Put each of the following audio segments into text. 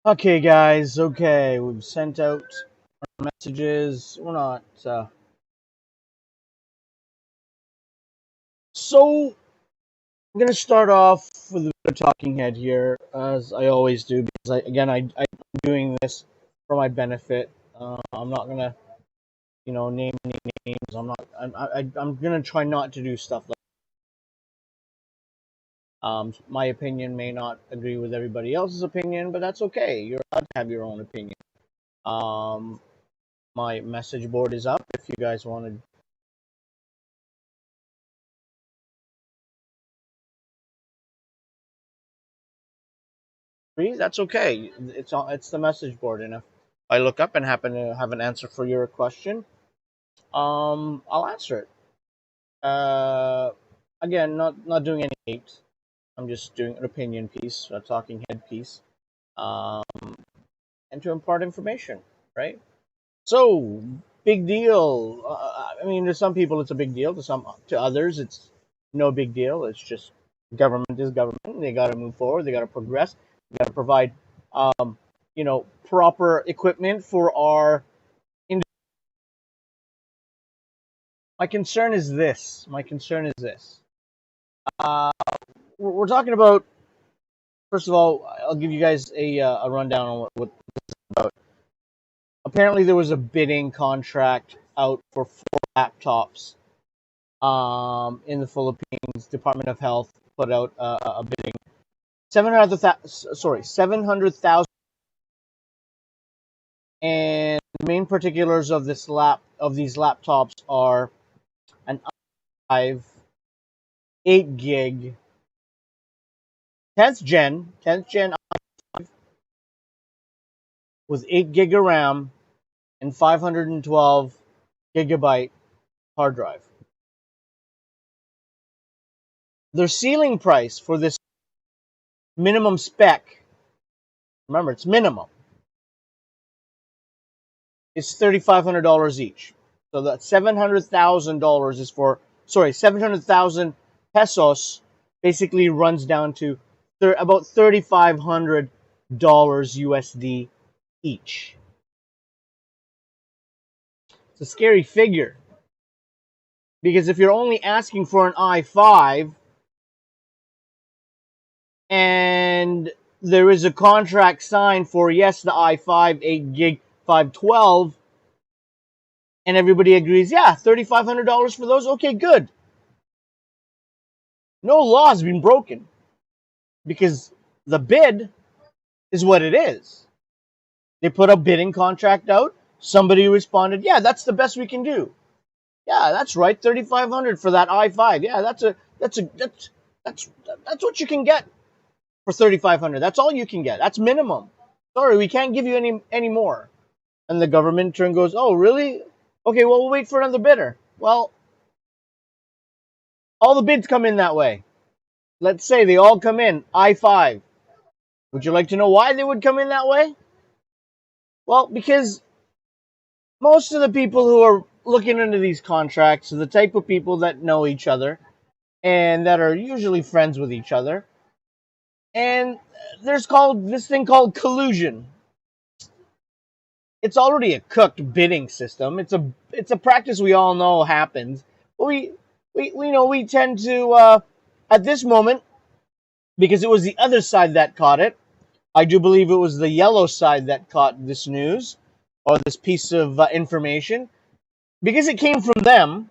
Okay, guys. Okay, we've sent out our messages. We're not. So I'm gonna start off with a talking head here, as I always do, because I'm doing this for my benefit. I'm not gonna, name any names. I'm gonna try not to do stuff like. My opinion may not agree with everybody else's opinion, but that's okay. You're allowed to have your own opinion. Um, my message board is up if you guys want to. That's okay. It's the message board, and if I look up and happen to have an answer for your question, I'll answer it. Uh, Again, not doing any hate. I'm just doing an opinion piece, a talking head piece, um, and to impart information, right? So, big deal. I mean, to some people it's a big deal. To others, it's no big deal. It's just government is government. They got to move forward. They got to progress. They got to provide, proper equipment for our. My concern is this. My concern is this. Uh, we're talking about. First of all, I'll give you guys a rundown on what this is about. Apparently, there was a bidding contract out for 4 laptops in the Philippines. Department of Health put out a bidding 700,000. And the main particulars of these laptops are an i5 8 gig 10th gen with 8 gig of RAM and 512 gigabyte hard drive. Their ceiling price for this minimum spec, remember it's minimum, is $3,500 each. So that $700,000 is for, 700,000 pesos basically runs down to about $3,500 USD each. It's a scary figure. Because if you're only asking for an i5 and there is a contract signed for, yes, the i5 8 gig 512, and everybody agrees, yeah, $3,500 for those, okay, good. No law has been broken because the bid is what it is. They put a bidding contract out. Somebody responded, yeah, that's the best we can do. Yeah, that's right, $3,500 for that i5. Yeah, that's what you can get for $3,500. That's all you can get. That's minimum. Sorry, we can't give you any more. And the government turn goes, oh, really? Okay, well, we'll wait for another bidder. Well, all the bids come in that way. Let's say they all come in i5. Would you like to know why they would come in that way? Well, because most of the people who are looking into these contracts are the type of people that know each other and that are usually friends with each other. And there's this thing called collusion. It's already a cooked bidding system. It's a practice we all know happens. But we tend to at this moment, because it was the other side that caught it. I do believe it was the yellow side that caught this news or this piece of information, because it came from them.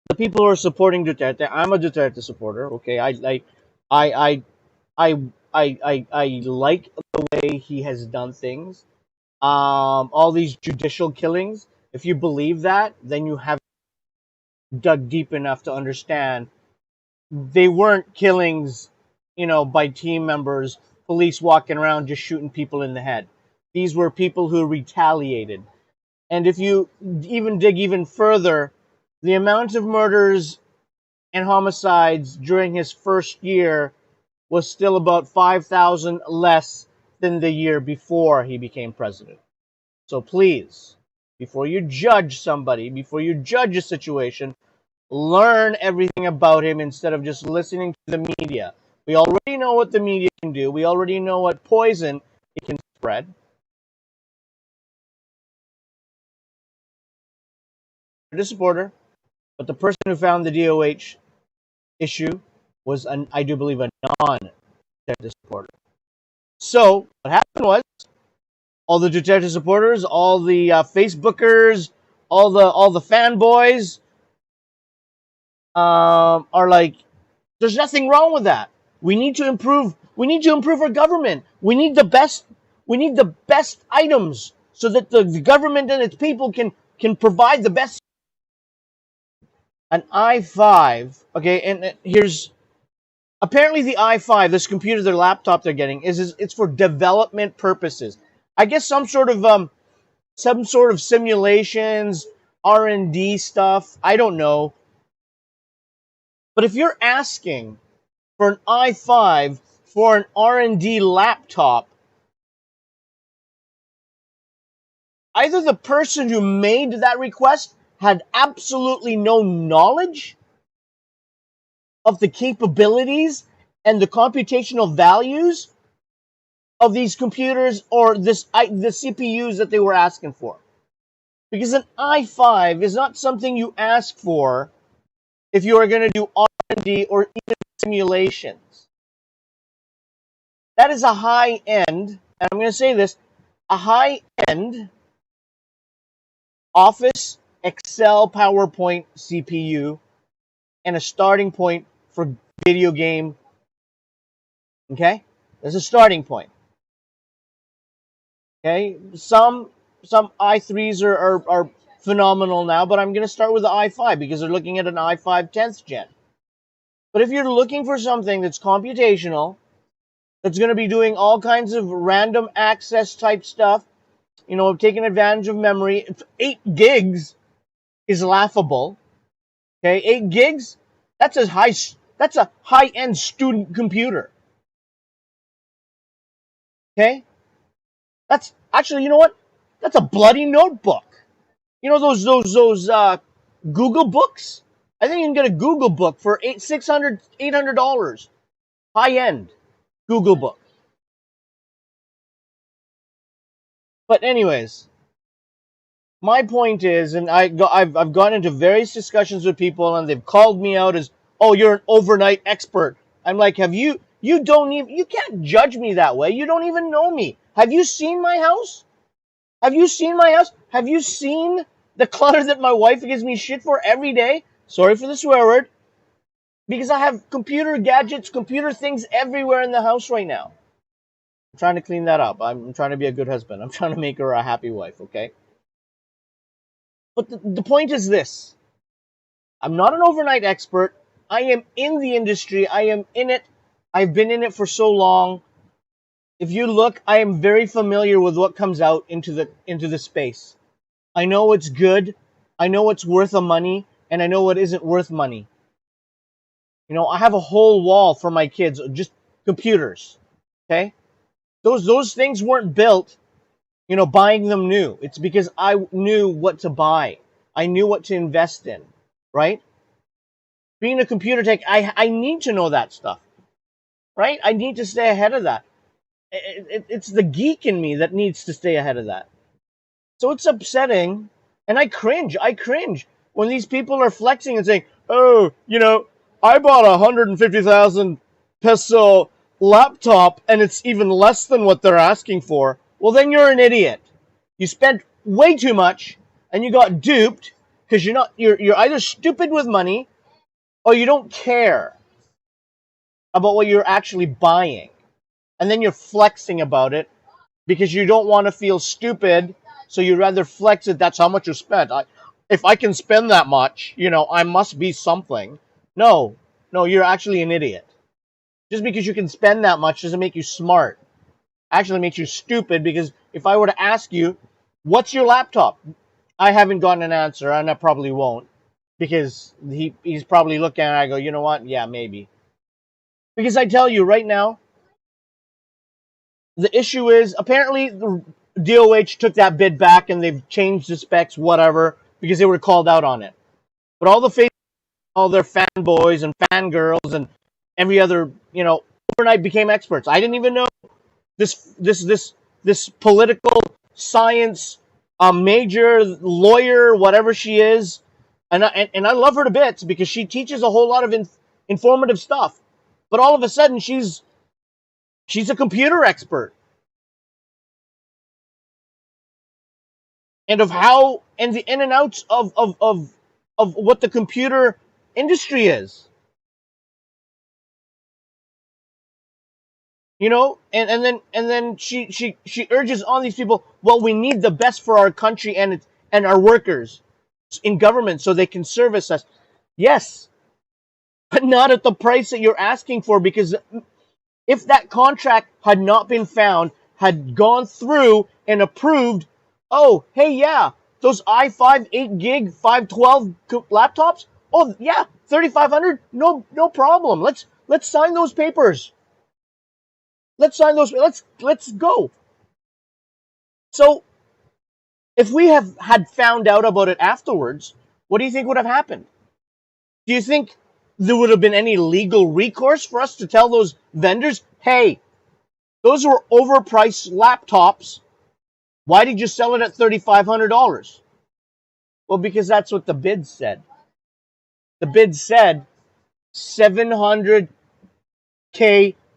The people who are supporting Duterte. I'm a Duterte supporter. Okay, I I I like the way he has done things. All these judicial killings. If you believe that, then you have dug deep enough to understand they weren't killings, by team members, police walking around just shooting people in the head. These were people who retaliated. And if you even dig even further, the amount of murders and homicides during his first year was still about 5,000 less than the year before he became president. So please, before you judge somebody, before you judge a situation, learn everything about him instead of just listening to the media. We already know what the media can do. We already know what poison it can spread. A supporter, but the person who found the DOH issue was, I do believe, a non-Duterte supporter. So what happened was, all the Duterte supporters, all the Facebookers, all the fanboys are like, there's nothing wrong with that. We need to improve. We need to improve our government. We need the best. We need the best items so that the government and its people can provide the best. An i5, okay, and here's apparently the i5, this computer, their laptop they're getting is it's for development purposes. I guess some sort of simulations, R&D stuff. I don't know. But if you're asking for an i5 for an R&D laptop, either the person who made that request had absolutely no knowledge of the capabilities and the computational values of these computers or the CPUs that they were asking for. Because an i5 is not something you ask for if you are going to do R&D or even simulations. That is a high-end, and I'm going to say this, a high-end Office, Excel, PowerPoint CPU, and a starting point for video game. Okay? There's a starting point. Okay? Some i3s are phenomenal now, but I'm going to start with the i5 because they're looking at an i5 10th gen. But if you're looking for something that's computational, that's going to be doing all kinds of random access type stuff, you know, taking advantage of memory, 8 gigs is laughable. Okay, 8 gigs, that's a high-end student computer. Okay? That's actually, you know what? That's a bloody notebook. You know those Google books? I think you can get a Google book for $800 high-end Google book. But anyways, my point is, and I've gone into various discussions with people, and they've called me out as, "Oh, you're an overnight expert." I'm like, you can't judge me that way. You don't even know me. Have you seen my house? Have you seen my house? Have you seen the clutter that my wife gives me shit for every day? Sorry for the swear word. Because I have computer gadgets, computer things everywhere in the house right now. I'm trying to clean that up. I'm trying to be a good husband. I'm trying to make her a happy wife, okay? But the point is this. I'm not an overnight expert. I am in the industry. I am in it. I've been in it for so long. If you look, I am very familiar with what comes out into the space. I know what's good. I know what's worth of money, and I know what isn't worth money. You know, I have a whole wall for my kids, just computers. Okay? Those things weren't built, you know, buying them new. It's because I knew what to buy. I knew what to invest in, right? Being a computer tech, I need to know that stuff, right? I need to stay ahead of that. It's the geek in me that needs to stay ahead of that. So it's upsetting, and I cringe. I cringe when these people are flexing and saying, "Oh, you know, I bought a 150,000 peso laptop, and it's even less than what they're asking for." Well, then you're an idiot. You spent way too much, and you got duped because you're either stupid with money, or you don't care about what you're actually buying, and then you're flexing about it because you don't want to feel stupid, so you'd rather flex it. That's how much you spent. If I can spend that much, you know, I must be something. No, you're actually an idiot. Just because you can spend that much doesn't make you smart. Actually makes you stupid, because if I were to ask you, what's your laptop? I haven't gotten an answer, and I probably won't, because he's probably looking at it. I go, you know what? Yeah, maybe. Because I tell you right now, the issue is, apparently the DOH took that bid back and they've changed the specs, whatever, because they were called out on it. But all their fanboys and fangirls and every other, you know, overnight became experts. I didn't even know this political science major lawyer, whatever she is, and I love her to bits because she teaches a whole lot of informative stuff. But all of a sudden, she's a computer expert, and of how and the in and outs of what the computer industry is. You know, and then she urges on these people, well, we need the best for our country and our workers in government so they can service us. Yes, but not at the price that you're asking for, because if that contract had not been found, had gone through and approved, oh, hey, yeah, those i5 8 gig 512 laptops, oh yeah, 3500, no problem. Let's sign those papers. Let's sign those. Let's go. So, if we had found out about it afterwards, what do you think would have happened? Do you think there would have been any legal recourse for us to tell those vendors, hey, those were overpriced laptops. Why did you sell it at $3,500? Well, because that's what the bid said. The bid said 700K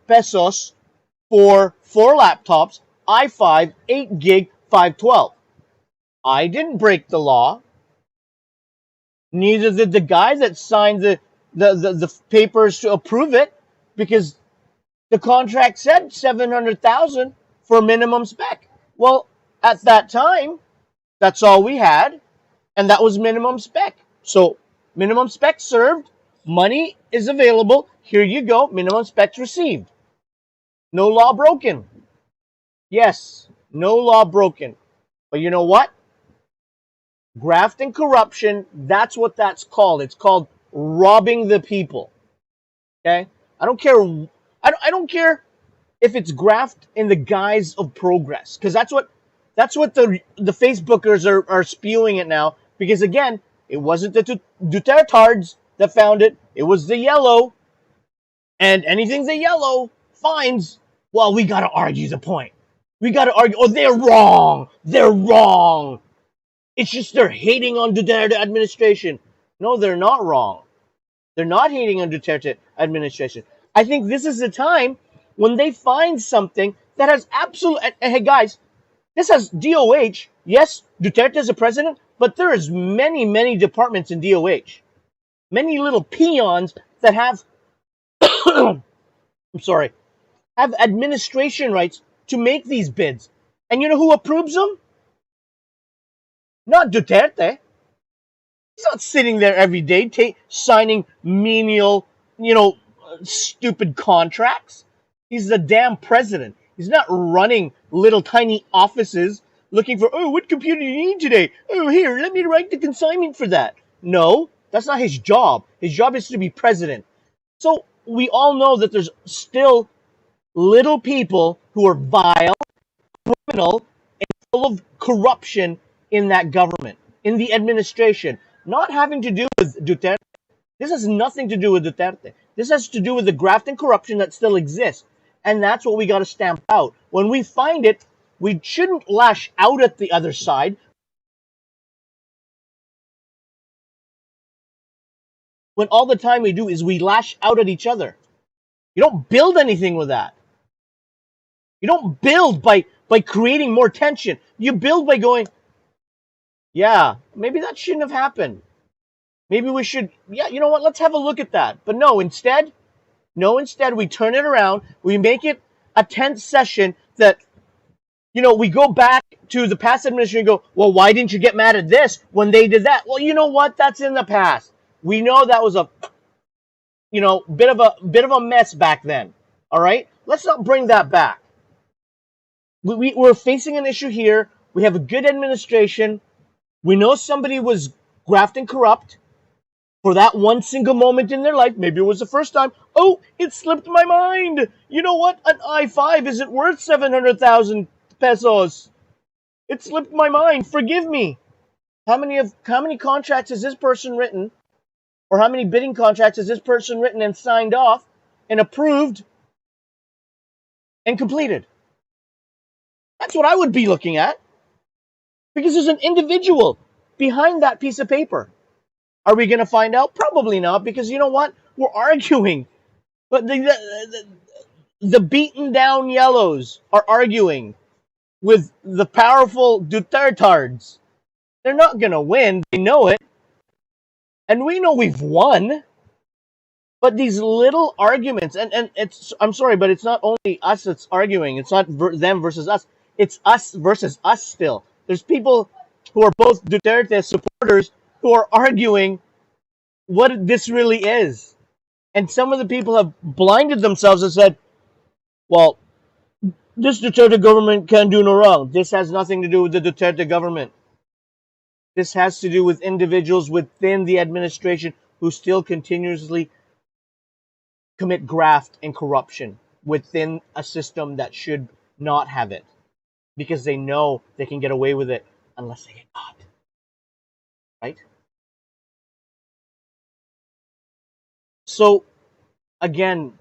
pesos for 4 laptops, i5, 8 gig, 512. I didn't break the law. Neither did the guy that signed the papers to approve it, because the contract said 700,000 for minimum spec. Well, at that time, that's all we had, and that was minimum spec. So minimum spec served, money is available. Here you go, minimum specs received. No law broken. Yes, no law broken. But you know what? Graft and corruption, that's what that's called. It's called robbing the people. Okay? I don't care. I don't care if it's graft in the guise of progress, because that's what the Facebookers are spewing it now. Because again, it wasn't the Dutertards that found it. It was the yellow. And anything the yellow finds, well, we got to argue the point. We got to argue. Oh, they're wrong. They're wrong. It's just they're hating on Duterte administration. No, they're not wrong. They're not hating on Duterte administration. I think this is the time when they find something that has absolute. Hey, guys, this has DOH. Yes, Duterte is a president, but there is many departments in DOH. Many little peons that have, I'm sorry, have administration rights to make these bids. And you know who approves them? Not Duterte. He's not sitting there every day signing menial, stupid contracts. He's the damn president. He's not running little tiny offices looking for, oh, what computer do you need today? Oh, here, let me write the consignment for that. No, that's not his job. His job is to be president. So we all know that there's still little people who are vile, criminal, and full of corruption in that government, in the administration. Not having to do with Duterte. This has nothing to do with Duterte. This has to do with the graft and corruption that still exists. And that's what we got to stamp out. When we find it, we shouldn't lash out at the other side. When all the time we do is we lash out at each other. You don't build anything with that. You don't build by creating more tension. You build by going, yeah, maybe that shouldn't have happened. Maybe we should, yeah, you know what, let's have a look at that. But no, instead, we turn it around. We make it a tense session that, we go back to the past administration and go, well, why didn't you get mad at this when they did that? Well, you know what? That's in the past. We know that was a, bit of a mess back then. All right? Let's not bring that back. We're facing an issue here. We have a good administration. We know somebody was graft and corrupt for that one single moment in their life. Maybe it was the first time. Oh, it slipped my mind. You know what? An i5 isn't worth 700,000 pesos. It slipped my mind. Forgive me. How many contracts has this person written, or how many bidding contracts has this person written and signed off and approved and completed. That's what I would be looking at, because there's an individual behind that piece of paper. Are we going to find out? Probably not, because you know what? We're arguing. But the beaten down yellows are arguing with the powerful Dutertards. They're not going to win. They know it. And we know we've won. But these little arguments, and it's, I'm sorry, but it's not only us that's arguing. It's not them versus us. It's us versus us still. There's people who are both Duterte supporters who are arguing what this really is. And some of the people have blinded themselves and said, well, this Duterte government can do no wrong. This has nothing to do with the Duterte government. This has to do with individuals within the administration who still continuously commit graft and corruption within a system that should not have it, because they know they can get away with it unless they get caught. Right? So, again,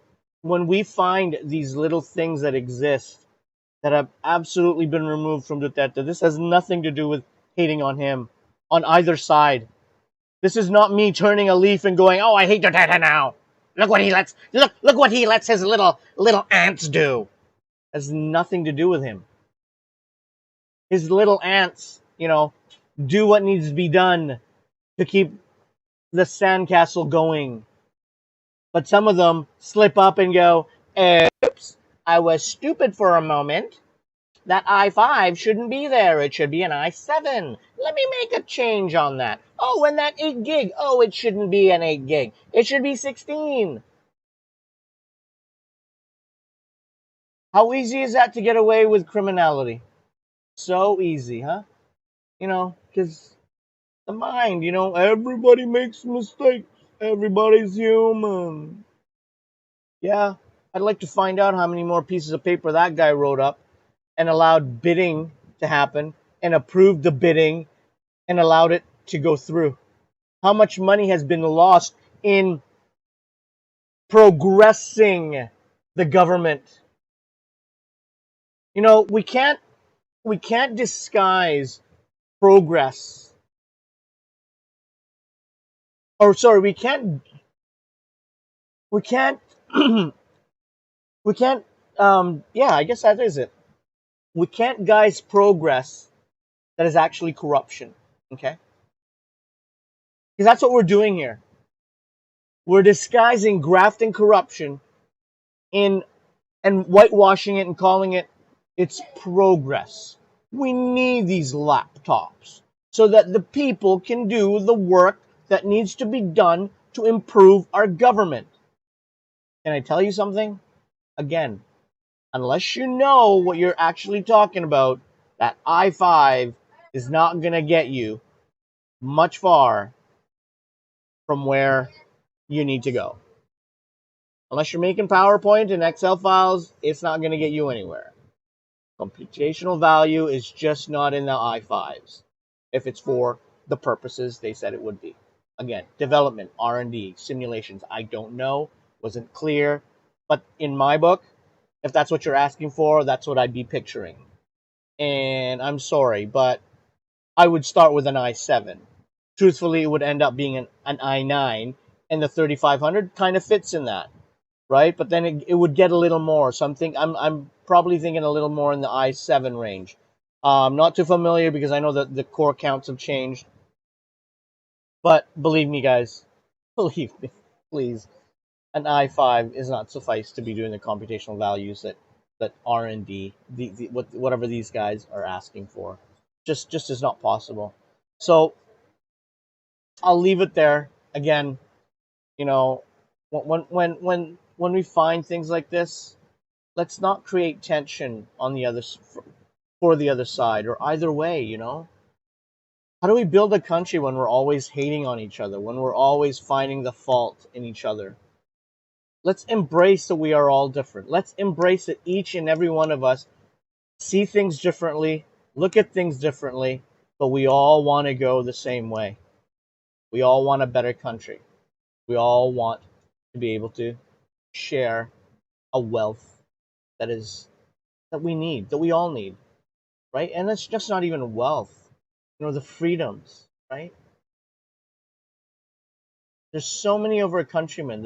when we find these little things that exist that have absolutely been removed from Duterte, this has nothing to do with hating on him on either side. This is not me turning a leaf and going, "Oh, I hate Duterte now. Look what he lets look what he lets his little ants do." It has nothing to do with him. His little ants, do what needs to be done to keep the sandcastle going. But some of them slip up and go, "Oops, I was stupid for a moment. That I-5 shouldn't be there. It should be an I-7. Let me make a change on that. Oh, and that 8 gig. Oh, it shouldn't be an 8 gig. It should be 16. How easy is that to get away with criminality? So easy, huh? Because the mind, everybody makes mistakes. Everybody's human. Yeah, I'd like to find out how many more pieces of paper that guy wrote up and allowed bidding to happen and approved the bidding and allowed it to go through. How much money has been lost in progressing the government? We can't disguise progress. Or sorry, we can't we can't we can't yeah, I guess that is it. We can't guise progress that is actually corruption. Okay? Because that's what we're doing here. We're disguising graft and corruption and whitewashing it and calling it's progress. We need these laptops so that the people can do the work that needs to be done to improve our government. Can I tell you something? Again, unless you know what you're actually talking about, that I-5 is not going to get you much far from where you need to go. Unless you're making PowerPoint and Excel files, it's not going to get you anywhere. Computational value is just not in the I-5s if it's for the purposes they said it would be. Again, development, R&D, simulations, I don't know, wasn't clear. But in my book, if that's what you're asking for, that's what I'd be picturing. And I'm sorry, but I would start with an I-7. Truthfully, it would end up being an I-9, and the 3500 kind of fits in that, right? But then it would get a little more. So I'm probably thinking a little more in the I-7 range. Not too familiar because I know that the core counts have changed. But believe me, guys, believe me, please, an I-5 is not suffice to be doing the computational values that R&D, whatever these guys are asking for. Just is not possible. So I'll leave it there. Again, when we find things like this, let's not create tension on the other for the other side or either way. How do we build a country when we're always hating on each other, when we're always finding the fault in each other? Let's embrace that we are all different. Let's embrace that each and every one of us see things differently, look at things differently, but we all want to go the same way. We all want a better country. We all want to be able to share a wealth that is that we need, that we all need, right? And it's just not even wealth, the freedoms, right? There's so many of our countrymen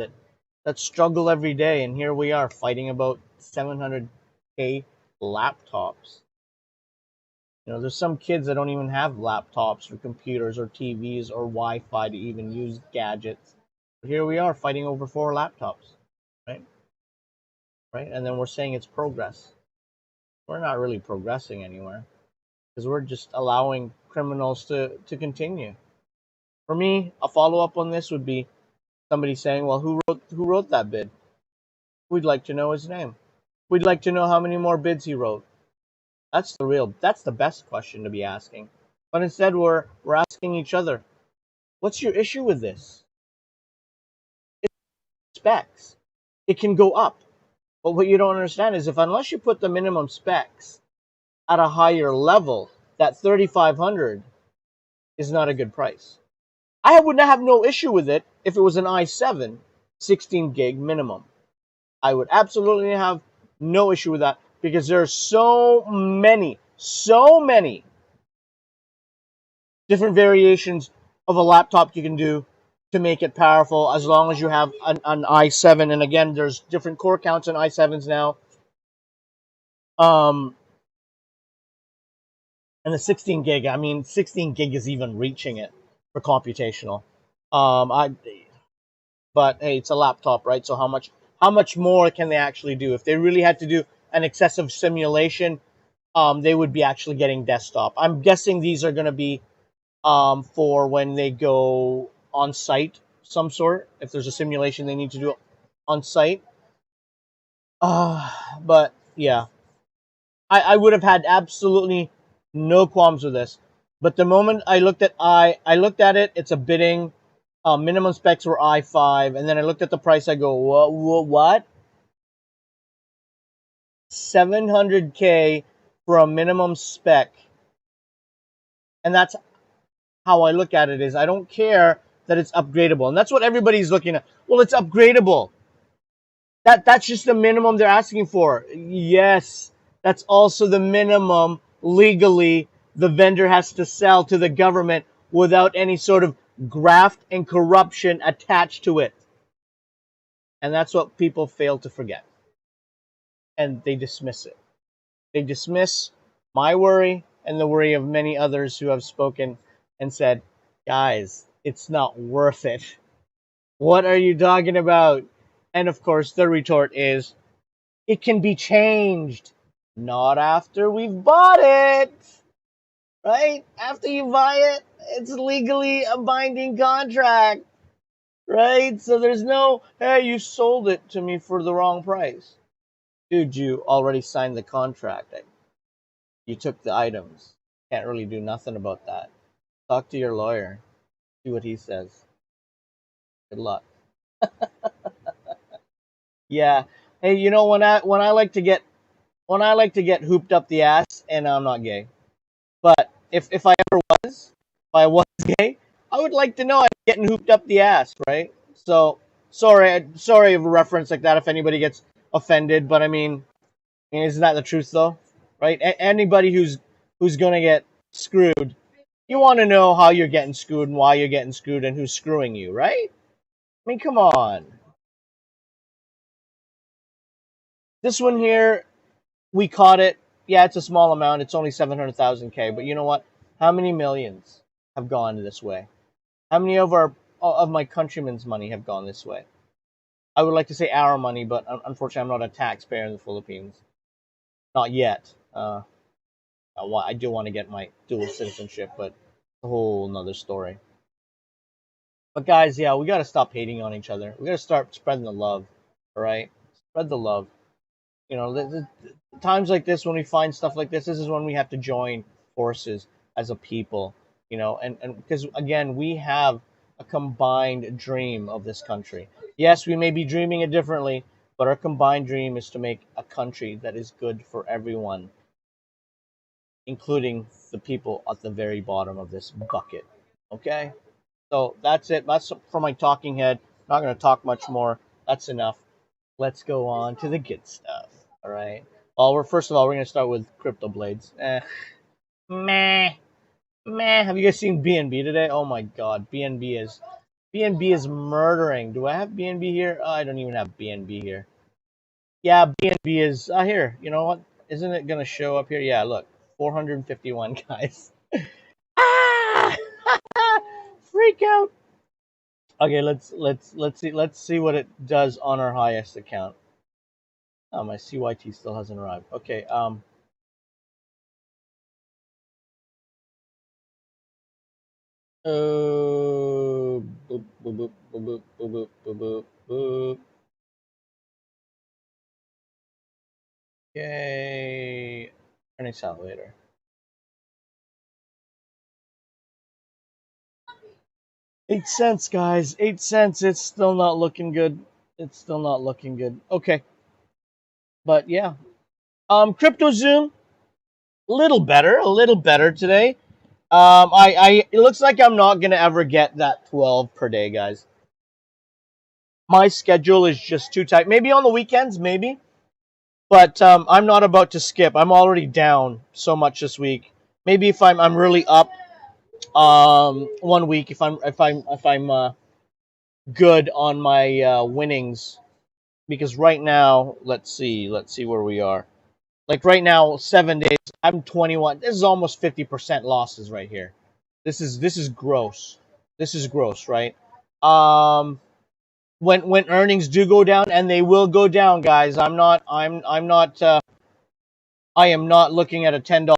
that struggle every day, and here we are fighting about 700K laptops. There's some kids that don't even have laptops or computers or TVs or Wi-Fi to even use gadgets. But here we are fighting over 4 laptops, right? Right, and then we're saying it's progress. We're not really progressing anywhere because we're just allowing criminals to continue. For me, a follow up on this would be somebody saying, "Well, who wrote that bid? We'd like to know his name. We'd like to know how many more bids he wrote." That's the best question to be asking. But instead, we're asking each other, "What's your issue with this?" It's specs. It can go up, but what you don't understand is unless you put the minimum specs at a higher level, that 3,500 is not a good price. I would have no issue with it if it was an i7 16 gig minimum. I would absolutely have no issue with that because there are so many different variations of a laptop you can do to make it powerful as long as you have an i7. And again, there's different core counts in i7s now. And the 16 gig, 16 gig is even reaching it for computational. But hey, it's a laptop, right? So how much more can they actually do? If they really had to do an excessive simulation, they would be actually getting desktop. I'm guessing these are going to be for when they go on site, some sort. If there's a simulation they need to do on site. But yeah, I would have had absolutely no qualms with this. But the moment I looked at it, it's a bidding. Minimum specs were i5, and then I looked at the price. I go, what? 700K for a minimum spec, and that's how I look at it. Is I don't care that it's upgradable, and that's what everybody's looking at. Well, it's upgradable. That's just the minimum they're asking for. Yes, that's also the minimum legally the vendor has to sell to the government without any sort of graft and corruption attached to it. And that's what people fail to forget. And they dismiss it. They dismiss my worry and the worry of many others who have spoken and said, guys, it's not worth it. What are you talking about? And of course, the retort is, it can be changed. Not after we've bought it. Right? After you buy it, it's legally a binding contract. Right? So there's no, hey, you sold it to me for the wrong price. Dude, you already signed the contract. You took the items. Can't really do nothing about that. Talk to your lawyer. See what he says. Good luck. Yeah. Hey, when I like to get hooped up the ass, and I'm not gay, but if I was gay, I would like to know I'm getting hooped up the ass, right? So sorry of a reference like that if anybody gets offended, but isn't that the truth though, right? Anybody who's gonna get screwed, you want to know how you're getting screwed and why you're getting screwed and who's screwing you, right? Come on. This one here, we caught it. Yeah, it's a small amount. It's only 700,000 K, but you know what? How many millions have gone this way? How many of my countrymen's money have gone this way? I would like to say our money, but unfortunately, I'm not a taxpayer in the Philippines. Not yet. I do want to get my dual citizenship, but it's a whole nother story. But guys, yeah, we got to stop hating on each other. We got to start spreading the love. All right, spread the love. The times like this, when we find stuff like this is when we have to join forces as a people. And because again, we have a combined dream of this country. Yes, we may be dreaming it differently, but our combined dream is to make a country that is good for everyone, including the people at the very bottom of this bucket. Okay? So that's it. That's for my talking head. Not going to talk much more. That's enough. Let's go on to the good stuff. All right? Well, first of all, we're gonna start with crypto blades. Meh, meh. Have you guys seen BNB today? Oh my God, BNB is murdering. Do I have BNB here? Oh, I don't even have BNB here. Yeah, BNB is here. You know what? Isn't it gonna show up here? Yeah, look, 451 guys. Ah! Freak out. Okay, let's see what it does on our highest account. Oh, my CYT still hasn't arrived. Okay, boop, boop, boop, boop, boop, boop, boop, boop. Okay, earnings out later. 8 cents, guys. 8 cents. It's still not looking good. It's still not looking good. Okay, but yeah. Crypto Zoom, a little better today. It looks like I'm not gonna ever get that 12 per day, guys. My schedule is just too tight. Maybe on the weekends, maybe, but I'm not about to skip. I'm already down so much this week. Maybe if I'm really up, one week if I'm good on my winnings, because right now, let's see where we are. Like right now, 7 days, I'm 21. This is almost 50% losses right here. This is gross. This is gross, right? Um, when earnings do go down, and they will go down, guys. I'm not I am not looking at a $10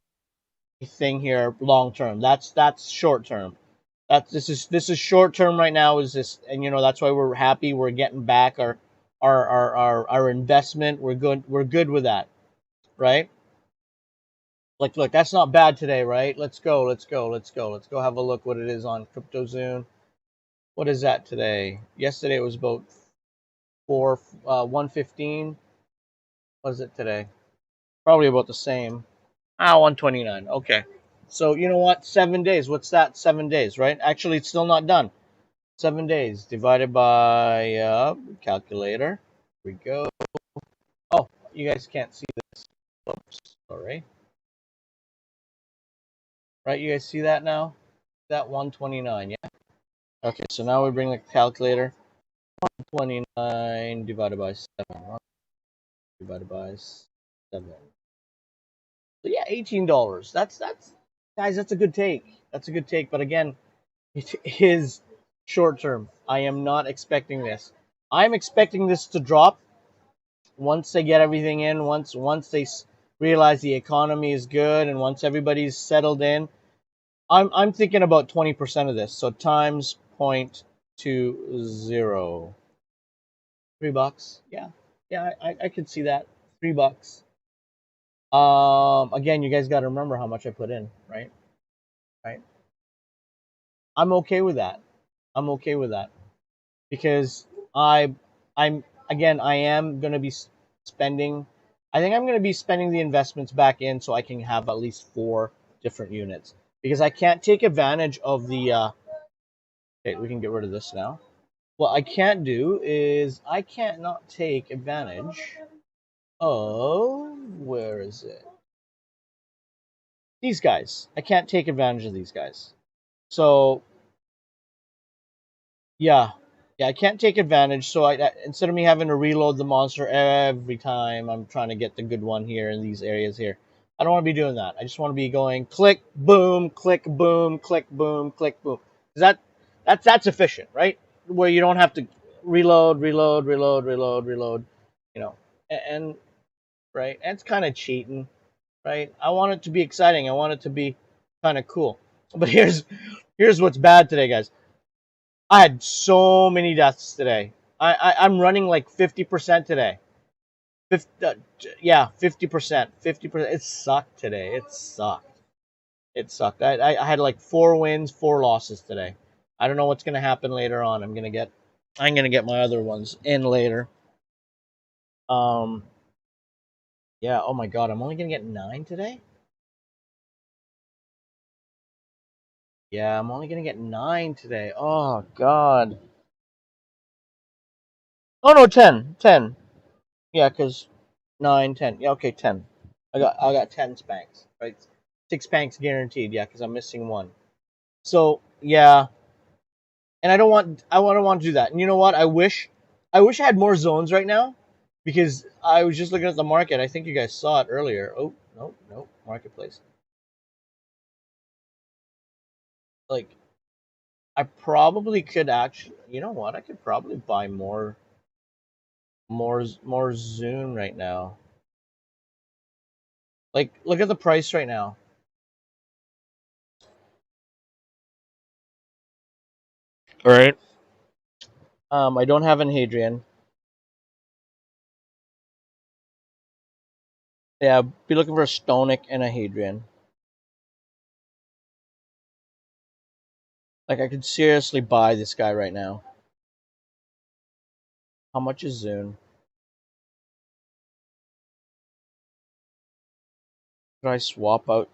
thing here long term. That's short term. This is short term right now. Is this, and that's why we're happy. We're getting back our investment. We're good with that, right? Like, look, that's not bad today, right? Let's go have a look what it is on CryptoZone. What is that today? Yesterday it was about 115. What is it today? Probably about the same. 129. Okay. So you know what? 7 days. What's that? 7 days, right? Actually, it's still not done. 7 days divided by calculator. Here we go. Oh, you guys can't see this. Oops. Sorry. Right? You guys see that now? That 129. Yeah. Okay. So now we bring the calculator. 129 divided by 7. Divided by 7. So yeah, $18. That's guys. That's a good take. That's a good take. But again, it is short term. I am not expecting this. I'm expecting this to drop once they get everything in. Once they realize the economy is good, and once everybody's settled in. I'm thinking about 20% of this. So times 0.20. $3. Yeah, yeah. I could see that. $3. Again, you guys got to remember how much I put in, right? Right. I'm okay with that. I'm okay with that because I'm again I am gonna be spending. I think I'm gonna be spending the investments back in so I can have at least 4 different units, because I can't take advantage of the. Okay, we can get rid of this now. What I can't do is I can't not take advantage of, where is it? These guys. I can't take advantage of these guys. So yeah, yeah, I can't take advantage. So instead of me having to reload the monster every time I'm trying to get the good one here in these areas here, I don't want to be doing that. I just want to be going click, boom, click, boom, click, boom, click, boom. Is that's efficient, right? Where you don't have to reload, reload, reload, reload, reload. You know, and right, and it's kind of cheating, right? I want it to be exciting. I want it to be kind of cool. But here's what's bad today, guys. I had so many deaths today. I'm running like 50% today. 50, yeah, 50%. 50%. It sucked today. It sucked. It sucked. I had like 4 wins, 4 losses today. I don't know what's gonna happen later on. I'm gonna get my other ones in later. Um, yeah. Oh my God, I'm only gonna get 9 today. Yeah, I'm only gonna get 9 today. Oh God. Oh no, 10. 10. Yeah, because 9, 10. Yeah, okay, 10. I got 10 spanks, right? 6 spanks guaranteed, yeah, because I'm missing one. So yeah, and I don't want to do that. And you know what? I wish I had more zones right now, because I was just looking at the market. I think you guys saw it earlier. Oh no, no, marketplace. Like, I probably could actually. You know what? I could probably buy more Zune right now. Like, look at the price right now. All right. I don't have an Hadrian. Yeah, be looking for a Stonic and a Hadrian. Like, I could seriously buy this guy right now. How much is Zune? Could I swap out?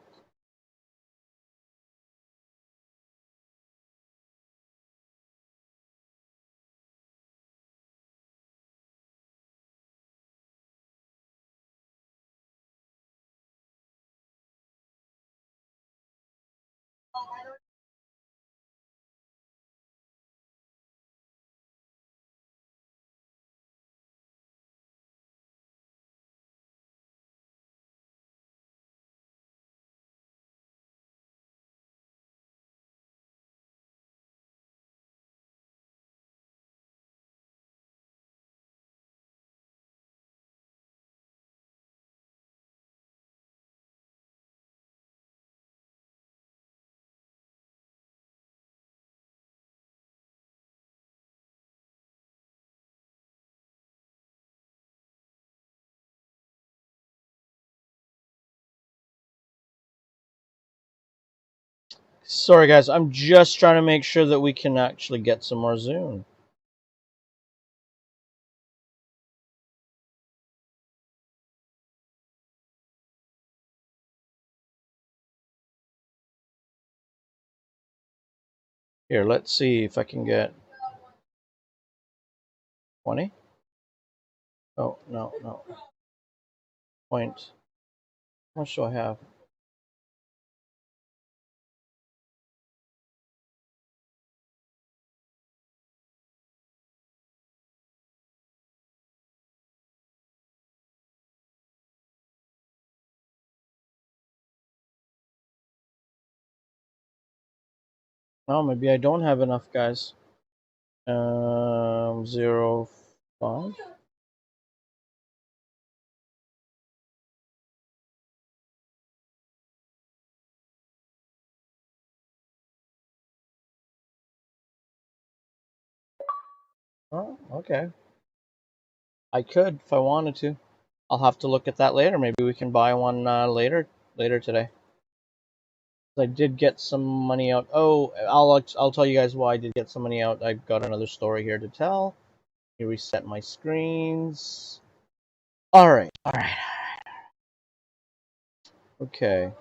Sorry, guys. I'm just trying to make sure that we can actually get some more Zune. Here, let's see if I can get 20. Oh, no, no. Point. How much do I have? Oh, maybe I don't have enough, guys. 0.5. Oh, okay. I could if I wanted to. I'll have to look at that later. Maybe we can buy one later today. I did get some money out. Oh, I'll tell you guys why I did get some money out. I've got another story here to tell. Let me reset my screens. All right, all right. Okay.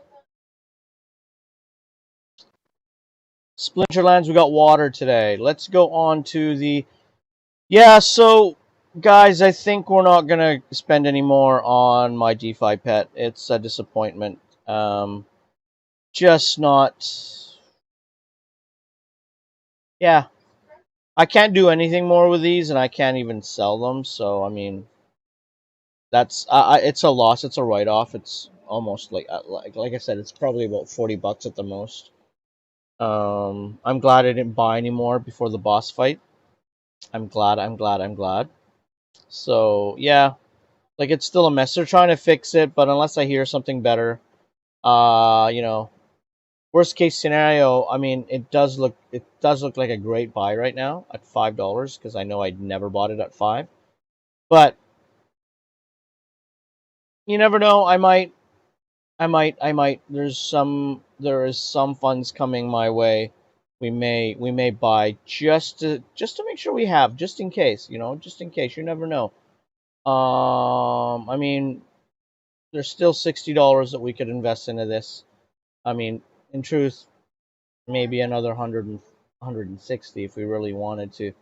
Splinterlands, we got water today. Let's go on to the. Yeah, so guys, I think we're not gonna spend any more on my DeFi pet. It's a disappointment. Just not. Yeah, I can't do anything more with these, and I can't even sell them. So I mean, that's it's a loss. It's a write off. It's almost like I said, it's probably about $40 at the most. I'm glad I didn't buy any more before the boss fight. I'm glad. I'm glad. I'm glad. So yeah, like, it's still a mess. They're trying to fix it, but unless I hear something better, you know, worst case scenario. I mean, it does look like a great buy right now at $5, because I know I'd never bought it at 5. But you never know. I might. There is some funds coming my way. We may buy just to make sure we have, just in case, just in case. You never know. I mean, there's still $60 that we could invest into this. I mean, in truth, maybe another 160 if we really wanted to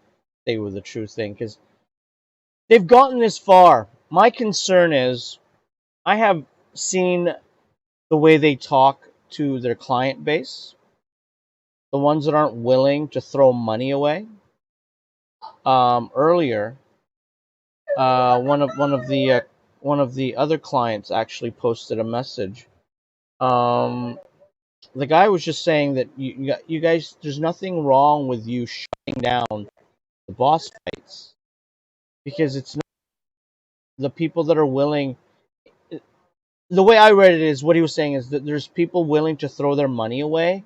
stay with the true thing, because they've gotten this far. My concern is, I have seen the way they talk to their client base, the ones that aren't willing to throw money away. Earlier, one of the other clients actually posted a message. The guy was just saying that you guys, there's nothing wrong with you shutting down the boss fights, because it's not the people that are willing. The way I read it is, what he was saying is that there's people willing to throw their money away.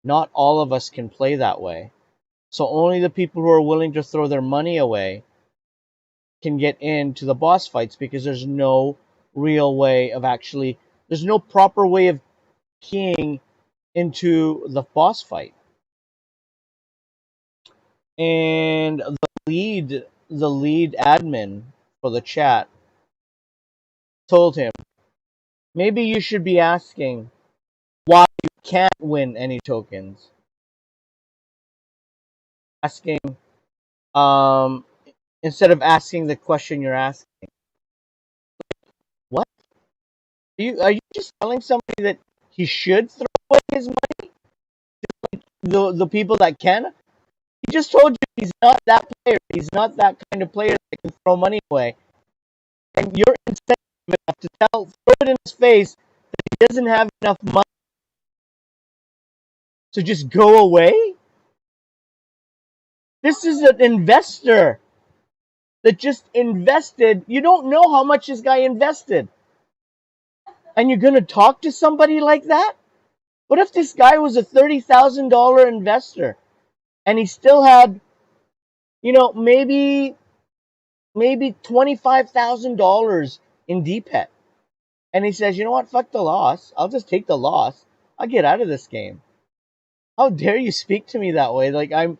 Not all of us can play that way. So only the people who are willing to throw their money away can get into the boss fights, because there's no real way of actually, there's no proper way of keying into the boss fight. And the lead admin for the chat told him, maybe you should be asking why you can't win any tokens. Asking, um, instead of asking the question you're asking. What? Are you just telling somebody that he should throw away his money? The people that can? He just told you he's not that player. He's not that kind of player that can throw money away. And you're insensitive enough to throw it in his face that he doesn't have enough money to just go away? This is an investor that just invested. You don't know how much this guy invested. And you're going to talk to somebody like that? What if this guy was a $30,000 investor and he still had, maybe $25,000 in DPET? And he says, you know what, fuck the loss. I'll just take the loss. I'll get out of this game. How dare you speak to me that way? Like I'm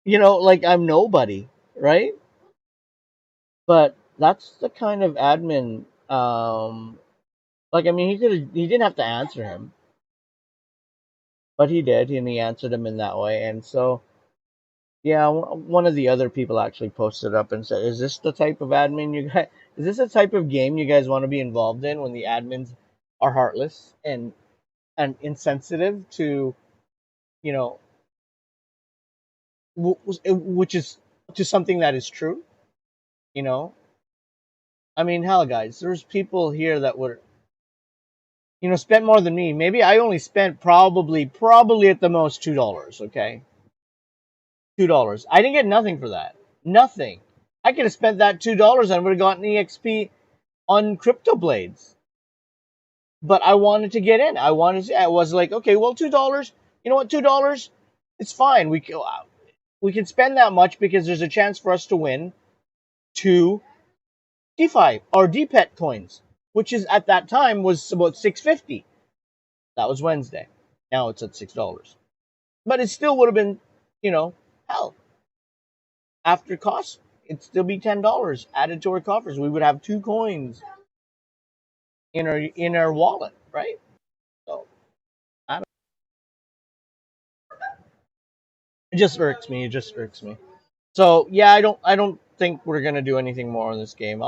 nobody, right? But that's the kind of admin. He didn't have to answer him, but he did, and he answered him in that way. And so, yeah, one of the other people actually posted up and said, "Is this the type of admin you guys? Is this the type of game you guys want to be involved in, when the admins are heartless and insensitive to, you know, which is to something that is true, you know?" I mean, hell, guys, there's people here that were, spent more than me. Maybe I only spent probably at the most $2. Okay, $2. I didn't get nothing for that. Nothing. I could have spent that $2 and would have gotten EXP on Crypto Blades. But I wanted to get in. I was like, okay, well, $2. You know what? $2. It's fine. We can spend that much because there's a chance for us to win 2 DeFi or DPET coins, which is at that time was about $6.50. That was Wednesday. Now it's at $6. But it still would have been, hell, after cost, it'd still be $10 added to our coffers. We would have 2 coins in our wallet, right? So I don't, it just irks me. It just irks me. So yeah, I don't think we're gonna do anything more in this game.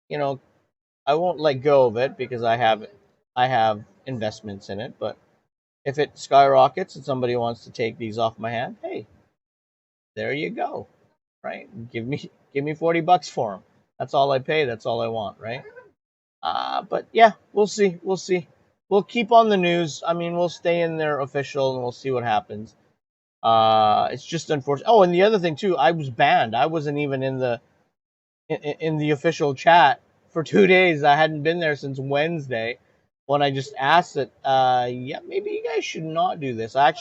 You know, I won't let go of it because I have investments in it. But if it skyrockets and somebody wants to take these off my hand, hey, there you go, right? Give me $40 for them. That's all I pay. That's all I want, right? But yeah, we'll see. We'll see. We'll keep on the news. I mean, we'll stay in there official and we'll see what happens. It's just unfortunate. Oh, and the other thing too, I was banned. I wasn't even in the official chat for 2 days. I hadn't been there since Wednesday, when I just asked it. Yeah, maybe you guys should not do this. I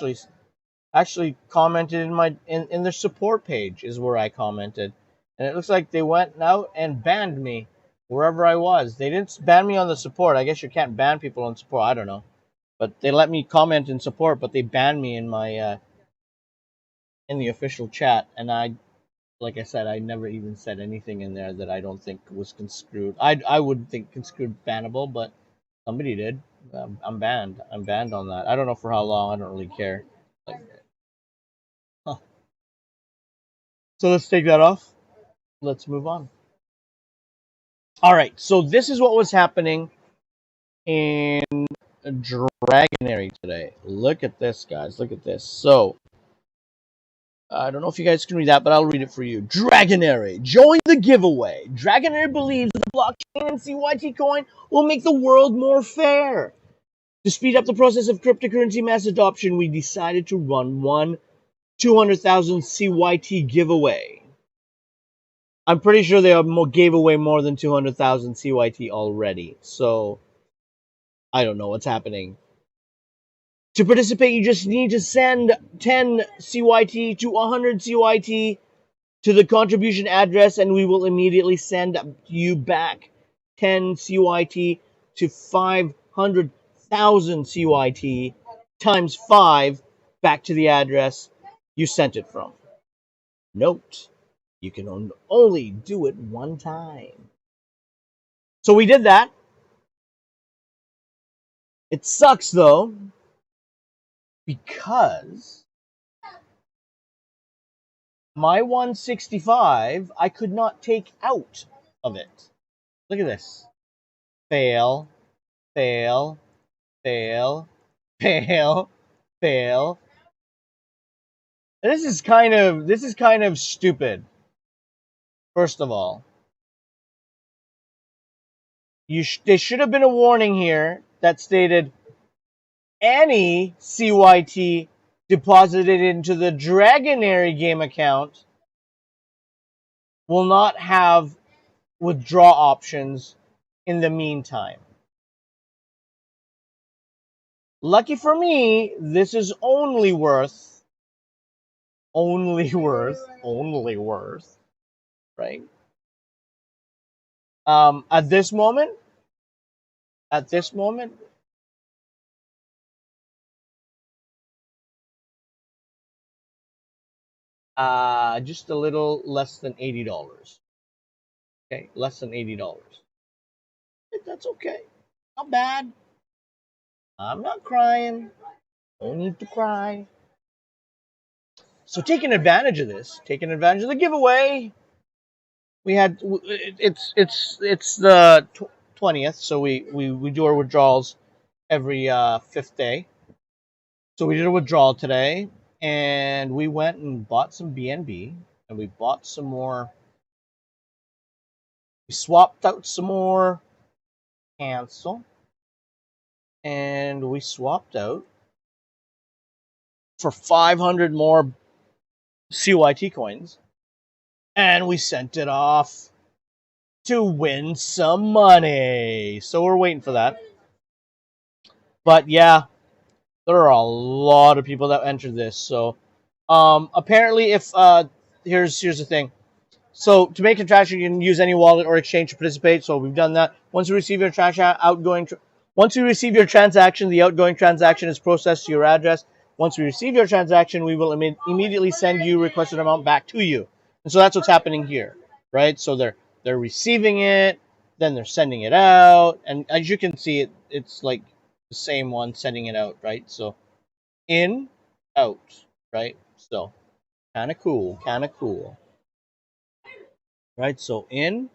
actually commented in their support page is where I commented, and it looks like they went out and banned me wherever I was. They didn't ban me on the support. I guess you can't ban people on support. I don't know, but they let me comment in support, but they banned me in my in the official chat, and like I said, I never even said anything in there that I don't think was construed. I would think construed bannable, but somebody did. I'm banned. I'm banned on that. I don't know for how long. I don't really care. Like, huh. So let's take that off. Let's move on. All right, so this is what was happening in Dragonary today. Look at this, guys. Look at this. So, I don't know if you guys can read that, but I'll read it for you. Dragonary, join the giveaway. Dragonary believes that the blockchain and CYT coin will make the world more fair. To speed up the process of cryptocurrency mass adoption, we decided to run one 200,000 CYT giveaway. I'm pretty sure they gave away more than 200,000 CYT already, so I don't know what's happening. To participate, you just need to send 10 CYT to 100 CYT to the contribution address, and we will immediately send you back 10 CYT to 500,000 CYT times 5 back to the address you sent it from. Note, you can only do it one time. So we did that. It sucks, though, because my 165, I could not take out of it. Look at this. Fail, fail, fail, fail, fail. This is kind of stupid. First of all, there should have been a warning here that stated any CYT deposited into the Dragonary game account will not have withdraw options in the meantime. Lucky for me, this is only worth, right? At this moment, just a little less than $80. Okay, less than $80. That's okay. Not bad. I'm not crying. No need to cry. So taking advantage of this, taking advantage of the giveaway, we had it's the 20th, so we do our withdrawals every 5th day. So we did a withdrawal today, and we went and bought some BNB, and we bought some more. We swapped out some more cancel, and we swapped out for 500 more CYT coins, and we sent it off to win some money. So we're waiting for that. But yeah, there are a lot of people that entered this. So apparently, if here's the thing. So to make a transaction, you can use any wallet or exchange to participate. So we've done that. Once you receive your once you receive your transaction, the outgoing transaction is processed to your address. Once we receive your transaction, we will immediately send you requested amount back to you. And so that's what's happening here, right? So they're receiving it, then they're sending it out, and as you can see, it's like the same one sending it out, right? So in, out, right? So kind of cool, right? So in,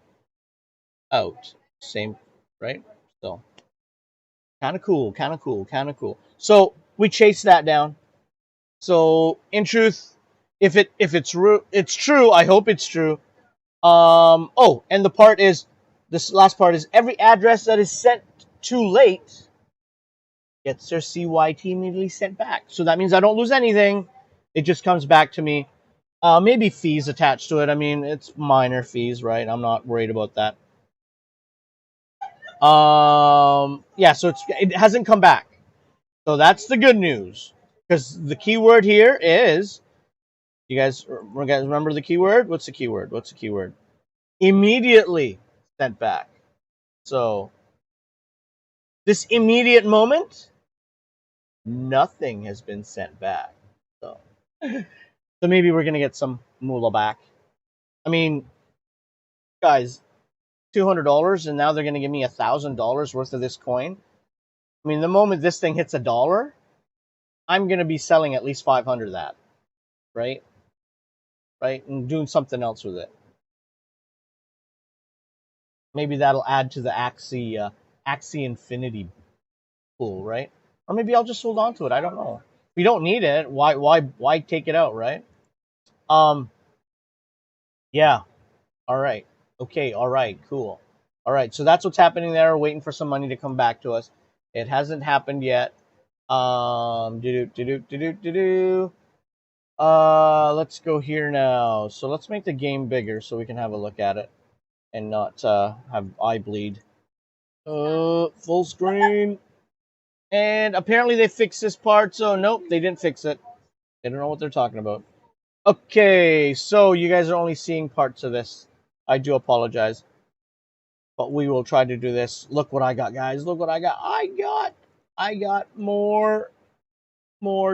out, same, right? So kind of cool. So we chase that down. So in truth, if it's true, I hope it's true. Oh, and the part is, this last part is, every address that is sent too late gets their CYT immediately sent back. So that means I don't lose anything. It just comes back to me. Maybe fees attached to it. I mean, it's minor fees, right? I'm not worried about that. Yeah, so it hasn't come back. So that's the good news. Because the keyword here is, you guys remember the keyword? What's the keyword? Immediately sent back. So this immediate moment, nothing has been sent back. So, so maybe we're gonna get some moolah back. I mean, guys, $200, and now they're gonna give me $1,000 worth of this coin. I mean, the moment this thing hits $1, I'm gonna be selling at least 500 of that, right? Right, and doing something else with it. Maybe that'll add to the Axie Infinity pool, right? Or maybe I'll just hold on to it. I don't know. If we don't need it, why take it out, right? Um, yeah. All right. Okay. All right. Cool. All right. So that's what's happening there. We're waiting for some money to come back to us. It hasn't happened yet. Do do do do do do do. Let's go here now. So let's make the game bigger so we can have a look at it and not have eye bleed. Full screen. And apparently they fixed this part, so nope, they didn't fix it. They don't know what they're talking about. Okay, so you guys are only seeing parts of this. I do apologize. But we will try to do this. Look what I got, guys. Look what I got. I got more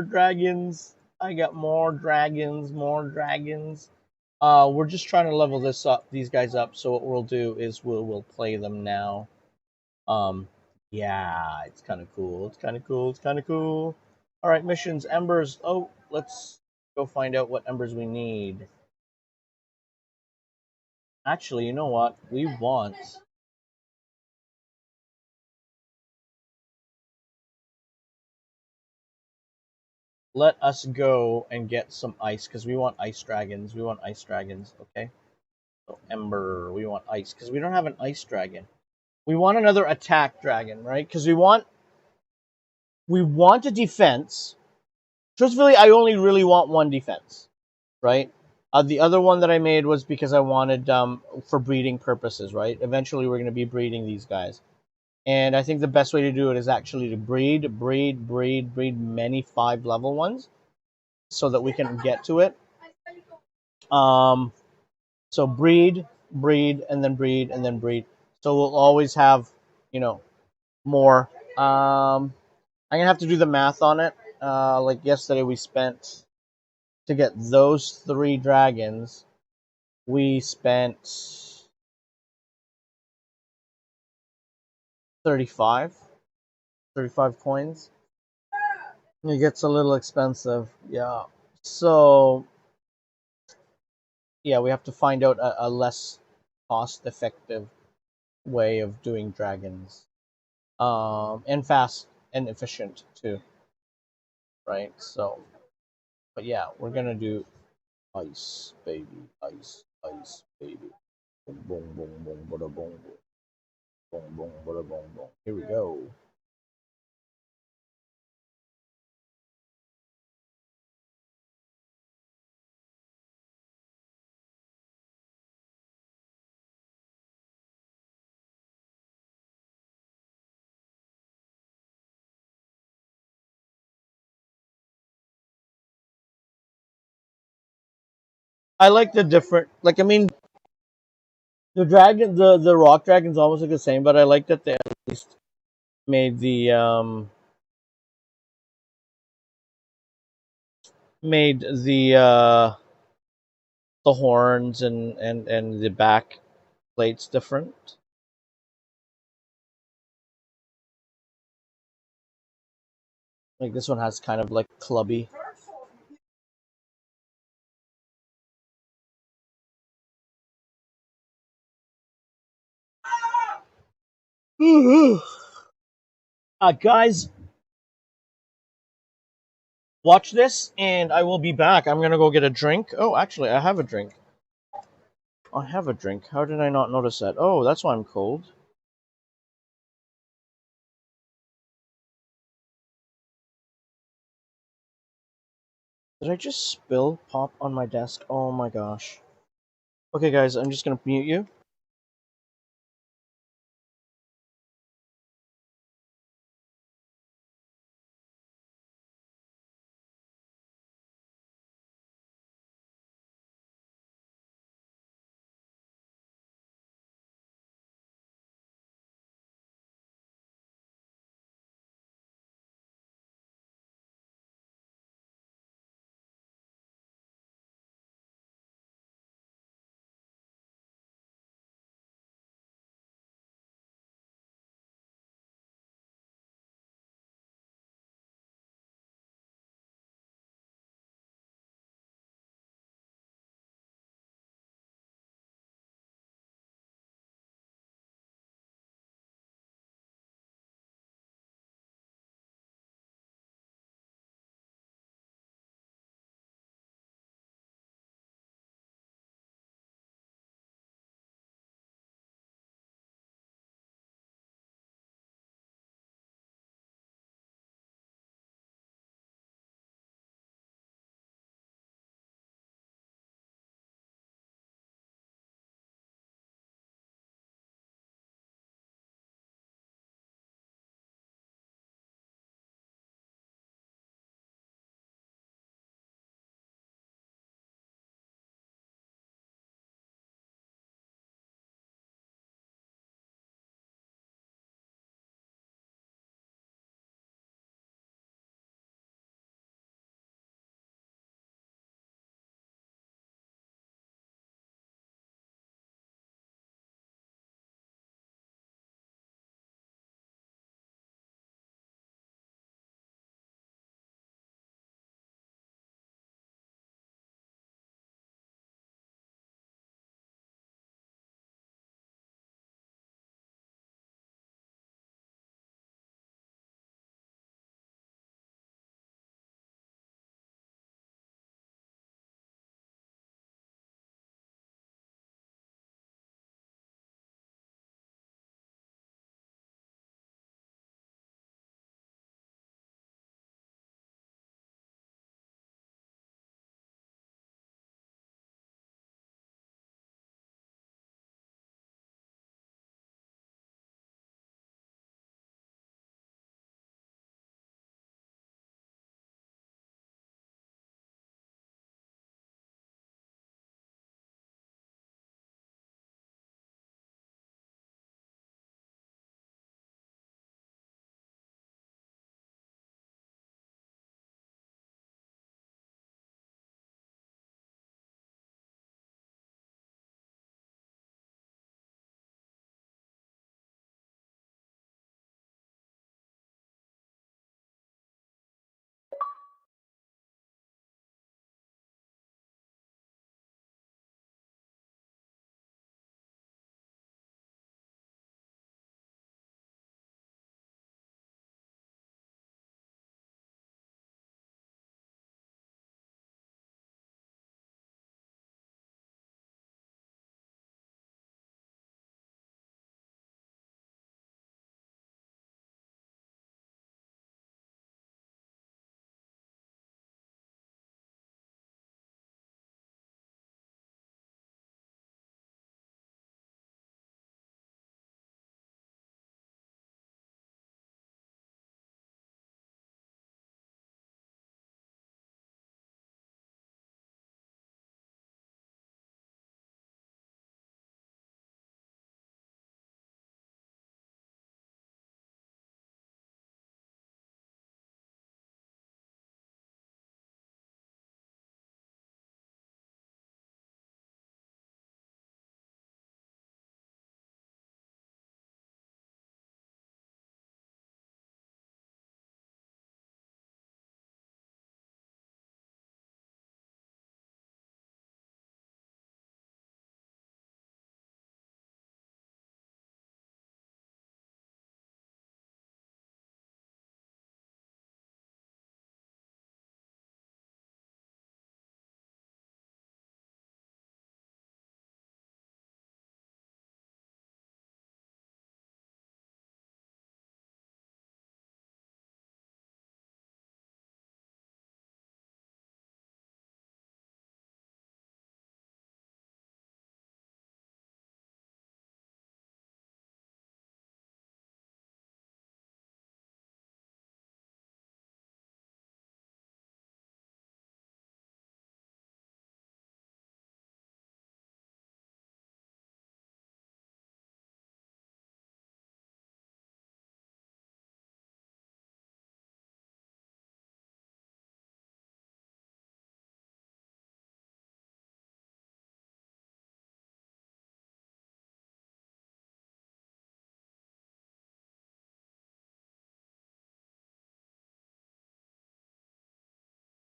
dragons. I got more dragons, more dragons. We're just trying to level these guys up. So what we'll do is we'll play them now. Yeah, it's kind of cool. It's kind of cool. It's kind of cool. All right, missions, embers. Oh, let's go find out what embers we need. Actually, you know what? We want. Let us go and get some ice because we want ice dragons. We want ice dragons. Okay. So ember. We want ice because we don't have an ice dragon. We want another attack dragon, right? Because we want a defense. Truthfully, I only really want one defense, right? The other one that I made was because I wanted for breeding purposes, right? Eventually, we're going to be breeding these guys, and I think the best way to do it is actually to breed many 5-level ones, so that we can get to it. Um, so breed, and then breed, and then breed. So we'll always have, more. I'm gonna have to do the math on it. Like yesterday, we spent to get those 3 dragons. We spent 35, 35 coins. It gets a little expensive, yeah. So yeah, we have to find out a less cost-effective way of doing dragons, and fast and efficient too, right? So, but yeah, we're gonna do ice, baby, ice, baby. Boom, boom, boom, boom, bada, boom, boom, boom, bada, boom, boom. Here we go. I like the different, like I mean, the rock dragon's almost like the same, but I like that they at least made the horns and the back plates different. Like this one has kind of like clubby. Guys, watch this, and I will be back. I'm gonna go get a drink. Oh, actually, I have a drink. I have a drink. How did I not notice that? Oh, that's why I'm cold. Did I just spill pop on my desk? Oh my gosh. Okay, guys, I'm just gonna mute you.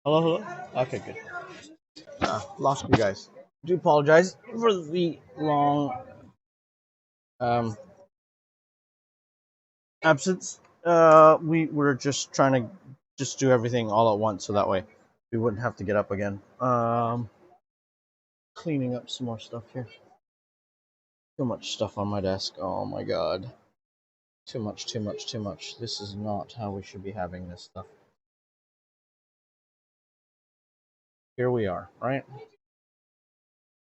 Hello, hello. Okay, good. Lost you guys. Do apologize for the long um, absence. We were just trying to just do everything all at once, so that way we wouldn't have to get up again. Cleaning up some more stuff here. Too much stuff on my desk. Oh my god. Too much, too much, too much. This is not how we should be having this stuff. Here we are, right?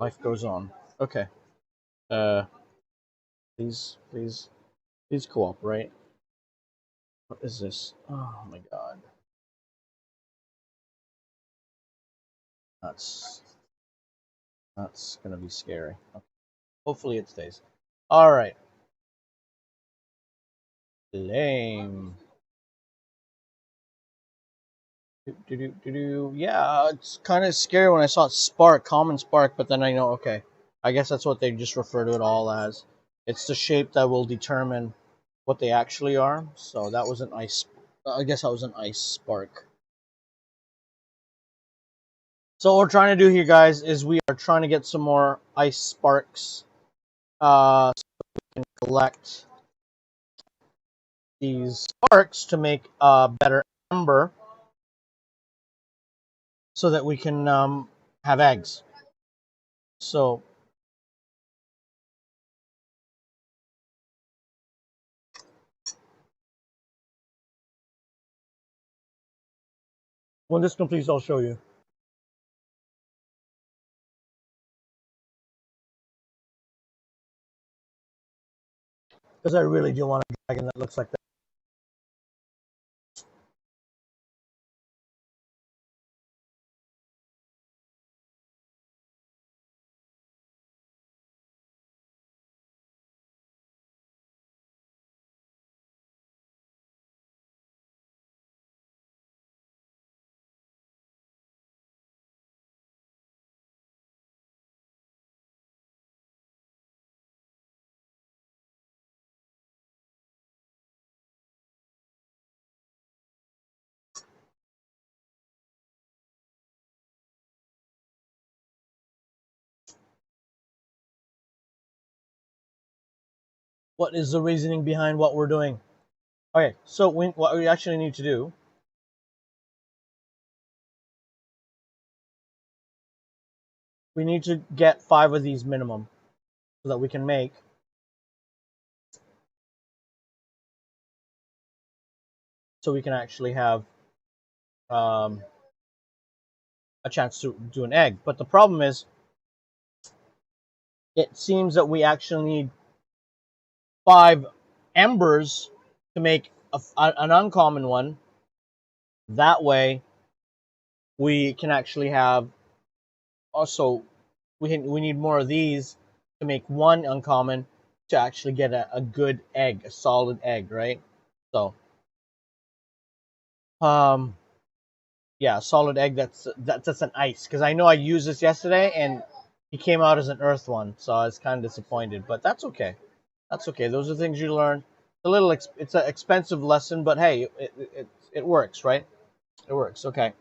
Life goes on. Okay. Uh, please cooperate. What is this? Oh my god. That's that's gonna be scary. Okay. Hopefully it stays. All right. Lame. Yeah, it's kind of scary when I saw Spark, common Spark, but then I know, okay, I guess that's what they just refer to it all as. It's the shape that will determine what they actually are. So that was an ice. I guess that was an ice spark. So what we're trying to do here, guys, is we are trying to get some more ice sparks. So we can collect these sparks to make a better ember, so that we can have eggs. So when this completes, I'll show you. Because I really do want a dragon that looks like that. What is the reasoning behind what we're doing? Okay, so what we actually need to do, we need to get 5 of these minimum so that we can make so we can actually have um, a chance to do an egg. But the problem is, it seems that we actually need 5 embers to make an uncommon one. That way, we can actually have also we need more of these to make one uncommon to actually get a good egg, a solid egg, right? So, um, yeah, solid egg. That's an ice because I know I used this yesterday and he came out as an earth one, so I was kind of disappointed. But that's okay. That's okay. Those are things you learn. It's an expensive lesson, but hey, it works, right? It works. Okay.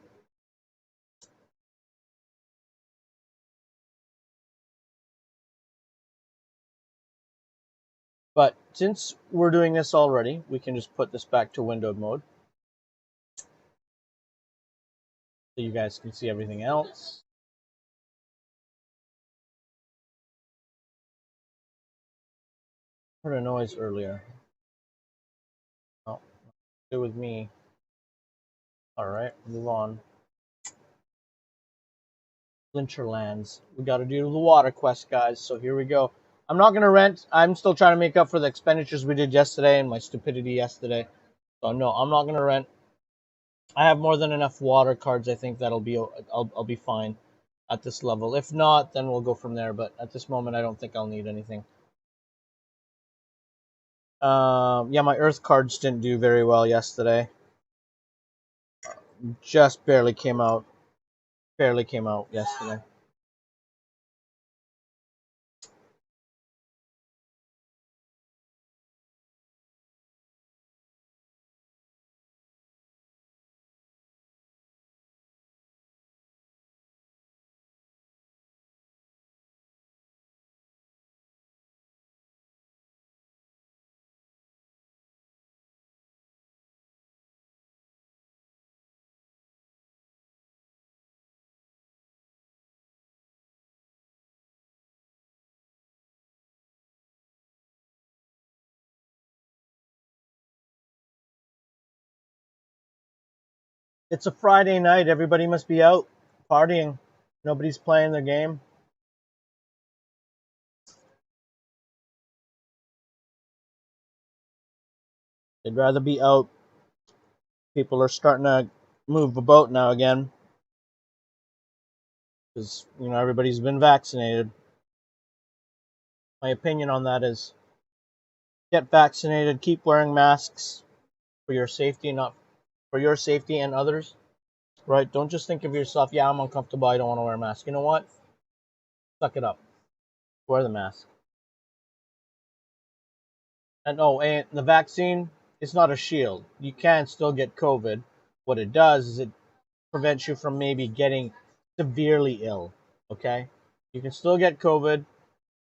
But since we're doing this already, we can just put this back to windowed mode so you guys can see everything else. Heard a noise earlier. Oh, it was me. All right, move on. Flincherlands. We got to do the water quest, guys. So here we go. I'm not gonna rent. I'm still trying to make up for the expenditures we did yesterday and my stupidity yesterday. So no, I'm not gonna rent. I have more than enough water cards. I think that'll be. I'll be fine at this level. If not, then we'll go from there. But at this moment, I don't think I'll need anything. Yeah, my Earth cards didn't do very well yesterday. Just barely came out. Barely came out yesterday. It's a Friday night. Everybody must be out partying. Nobody's playing their game. They'd rather be out. People are starting to move about now again because everybody's been vaccinated. My opinion on that is get vaccinated, keep wearing masks for your safety, not for your safety and others. Right? Don't just think of yourself, yeah, I'm uncomfortable, I don't want to wear a mask. You know what? Suck it up. Wear the mask. And the vaccine is not a shield. You can still get COVID. What it does is it prevents you from maybe getting severely ill. Okay? You can still get COVID.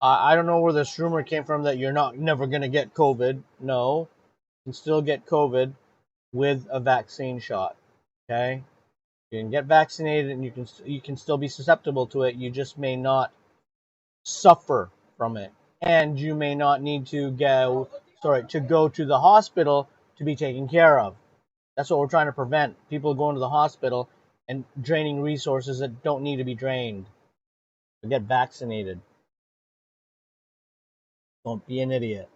I don't know where this rumor came from that you're never gonna get COVID. No, you can still get COVID with a vaccine shot. Okay, you can get vaccinated and you can still be susceptible to it. You just may not suffer from it, and you may not need to go to the hospital to be taken care of. That's what we're trying to prevent: people going to the hospital and draining resources that don't need to be drained. So get vaccinated. Don't be an idiot.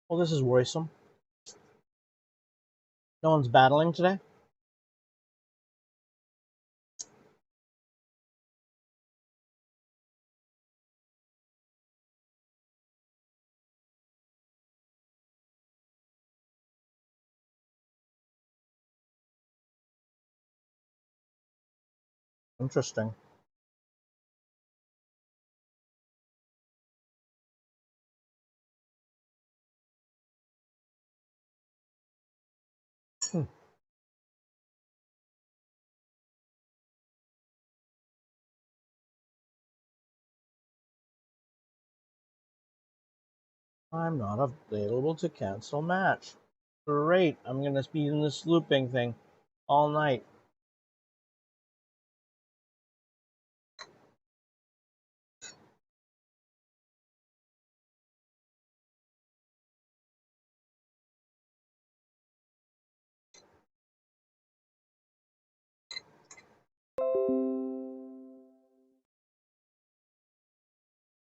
Well, this is worrisome. No one's battling today. Interesting. Hmm. I'm not available to cancel match. Great. I'm gonna be in this looping thing all night.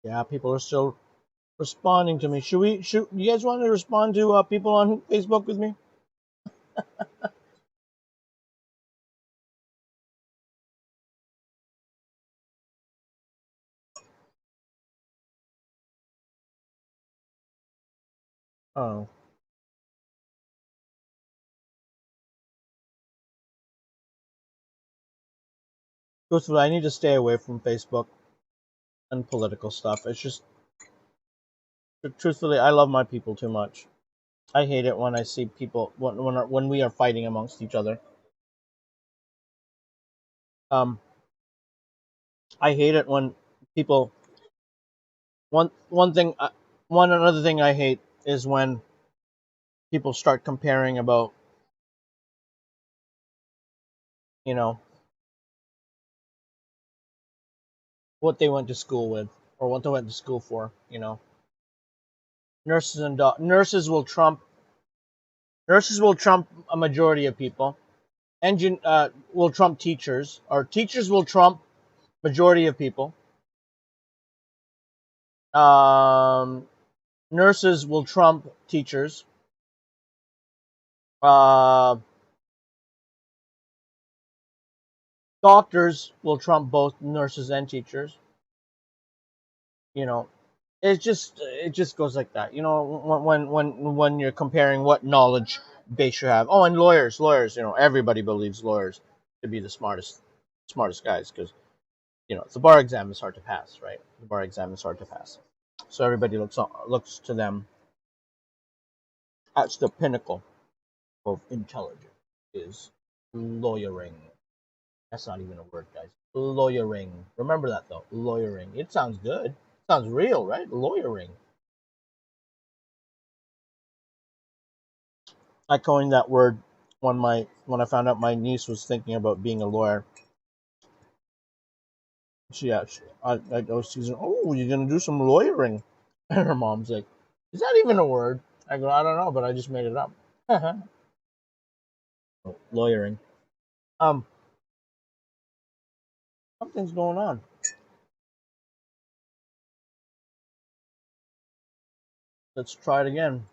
Yeah, people are still responding to me. Should you guys want to respond to people on Facebook with me? Oh, truthfully, I need to stay away from Facebook and political stuff. It's just, truthfully, I love my people too much. I hate it when I see people when we are fighting amongst each other. Um, I hate it when people. One thing, one another thing I hate is when people start comparing about you know what they went to school with or what they went to school for. Nurses will trump a majority of people. Engine will trump teachers, or teachers will trump majority of people. Um, Nurses will trump teachers. Uh, Doctors will trump both nurses and teachers. You know, it just goes like that. When you're comparing what knowledge base you have. Oh, and lawyers. Everybody believes lawyers to be the smartest guys because the bar exam is hard to pass, right? The bar exam is hard to pass, so everybody looks to them as the pinnacle of intelligence. Is lawyering. That's not even a word, guys. Lawyering. Remember that though. Lawyering. It sounds good. Sounds real, right? Lawyering. I coined that word when I found out my niece was thinking about being a lawyer. I was teasing, oh, you're gonna do some lawyering, and her mom's like, is that even a word? I go, I don't know, but I just made it up. Lawyering. Um, Something's going on. Let's try it again.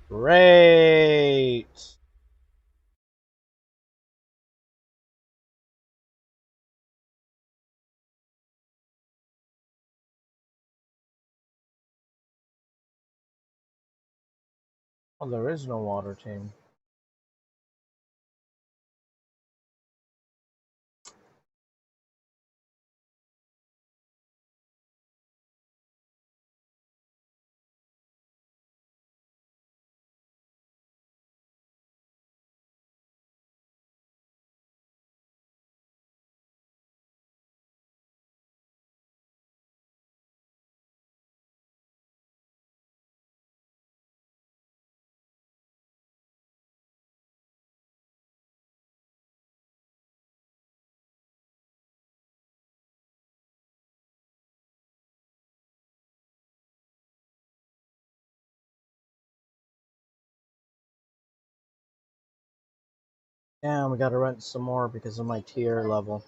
Great. Oh, there is no water team. Yeah, we gotta rent some more because of my tier level.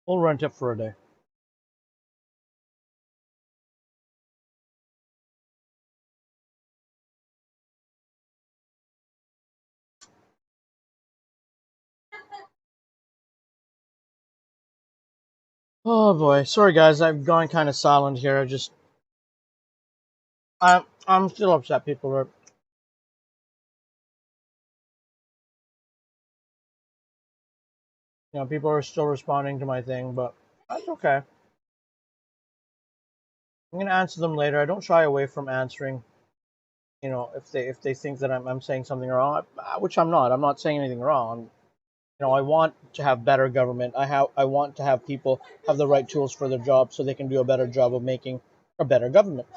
We'll rent it for a day. Oh boy, sorry guys, I've gone kind of silent here. I'm still upset. People are still responding to my thing, but that's okay. I'm gonna answer them later. I don't shy away from answering. If they think that I'm saying something wrong, which I'm not. I'm not saying anything wrong. I want to have better government. I want to have people have the right tools for their job so they can do a better job of making a better government.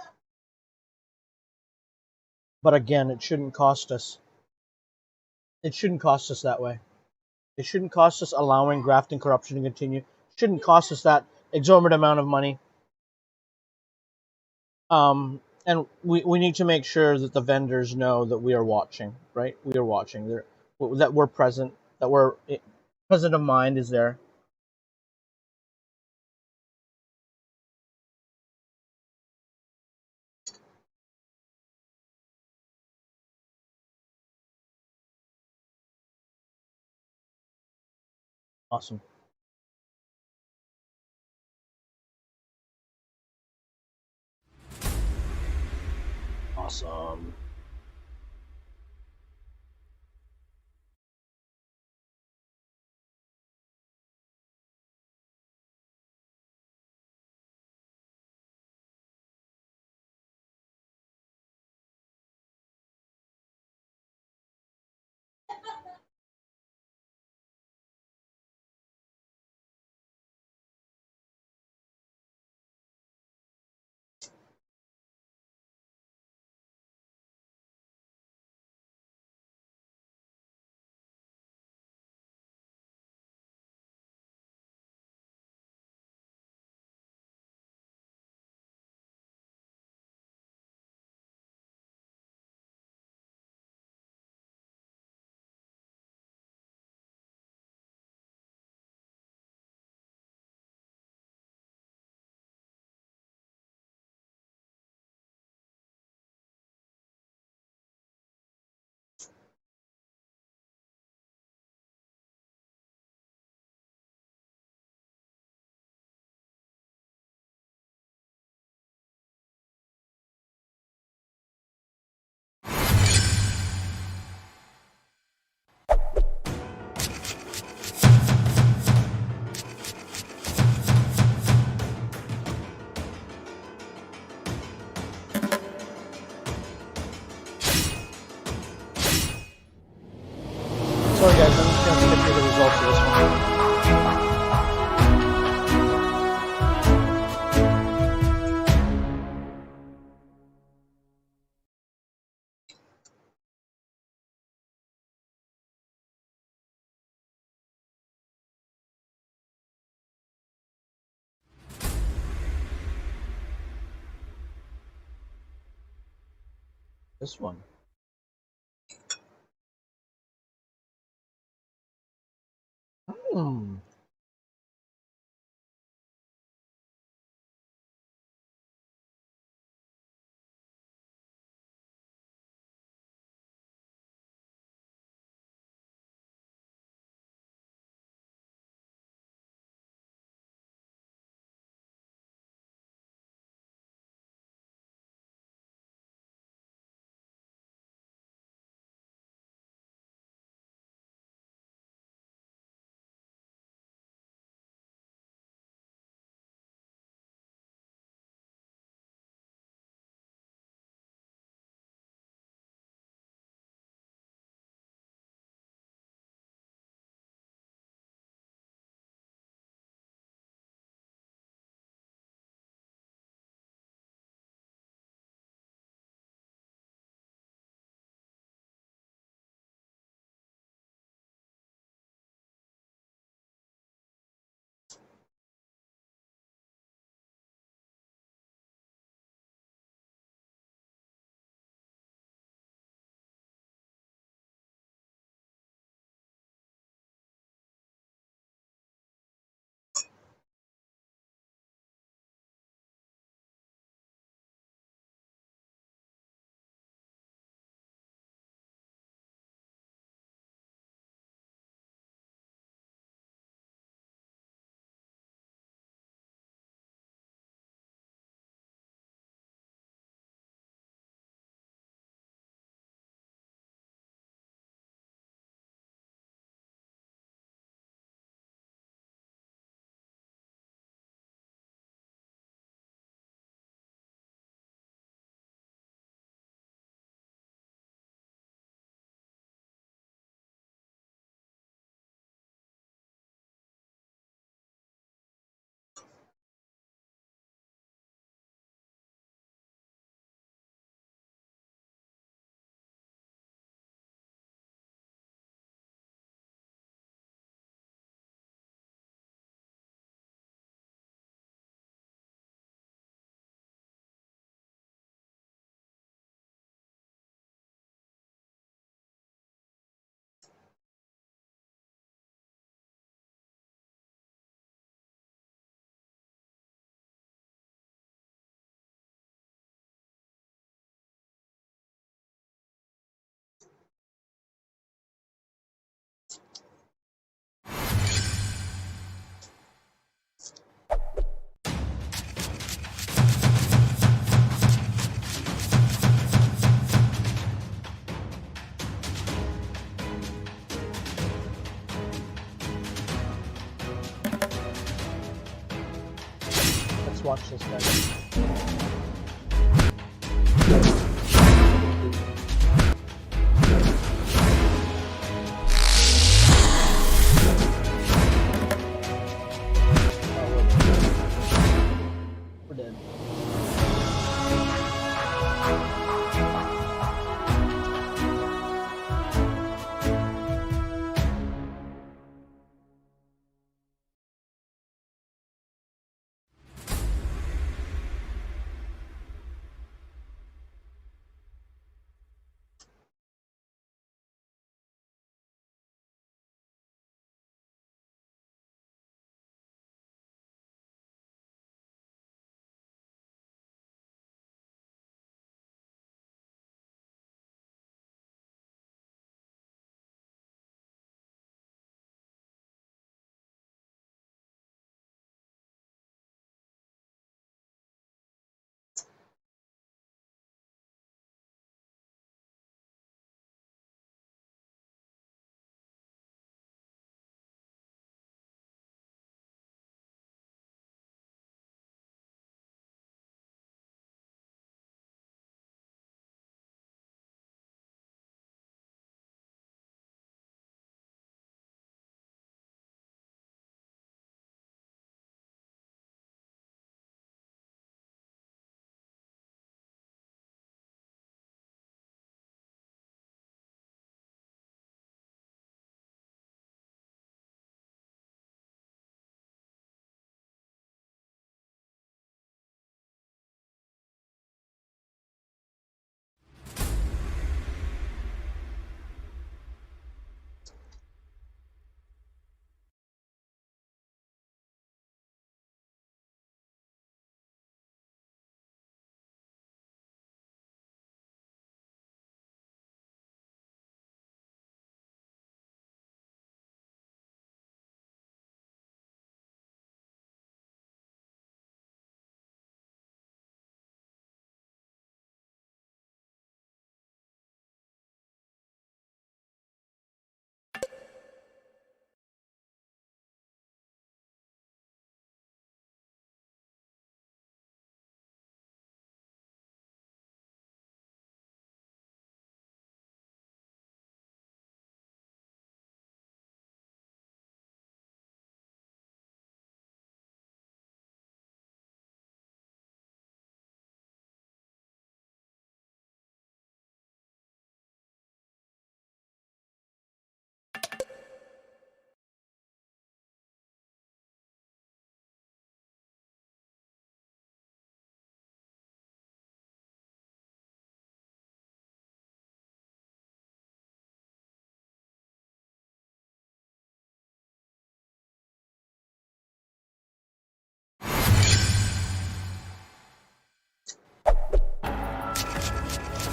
But again, it shouldn't cost us. It shouldn't cost us that way. It shouldn't cost us allowing graft and corruption to continue. It shouldn't cost us that exorbitant amount of money. And we need to make sure that the vendors know that we are watching, right? We are watching. That we're present. That we're present of mind is there. Awesome. awesome. Sorry guys, I'm just gonna skip through the results of this one. This one. Hmm. watch this guy. We're dead.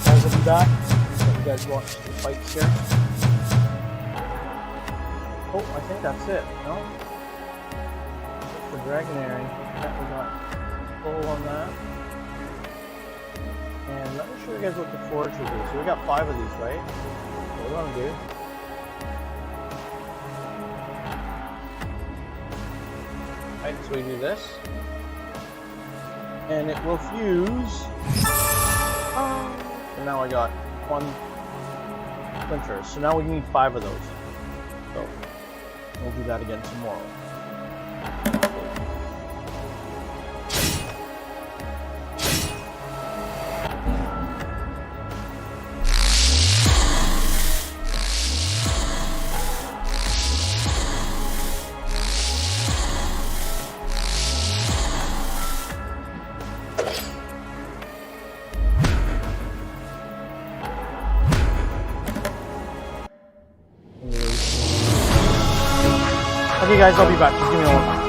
Guys, I'll be back. Let you guys watch the fights here. Oh, I think that's it. No? The Dragonary. That we got full on that. And let me show you guys what the forge will do. So we got 5 of these, right? What we want to do. Right, so we do this. And it will fuse. And now I got 1 splinter. So now we need 5 of those. So we'll do that again tomorrow. Okay guys, I'll be back. Just give me a moment.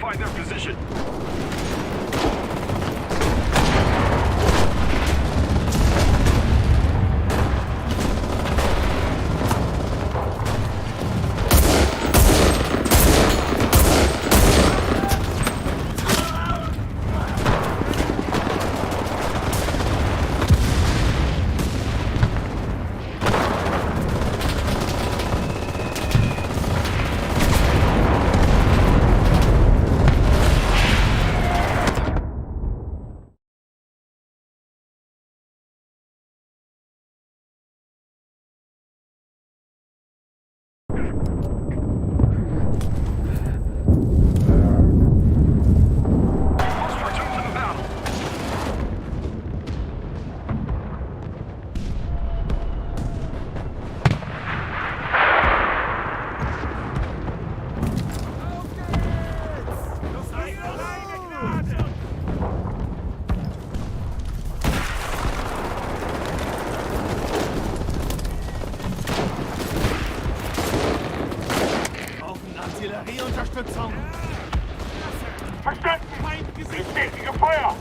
fortify their position. Artillerieunterstützung! Verstanden! Bestätige Feuer!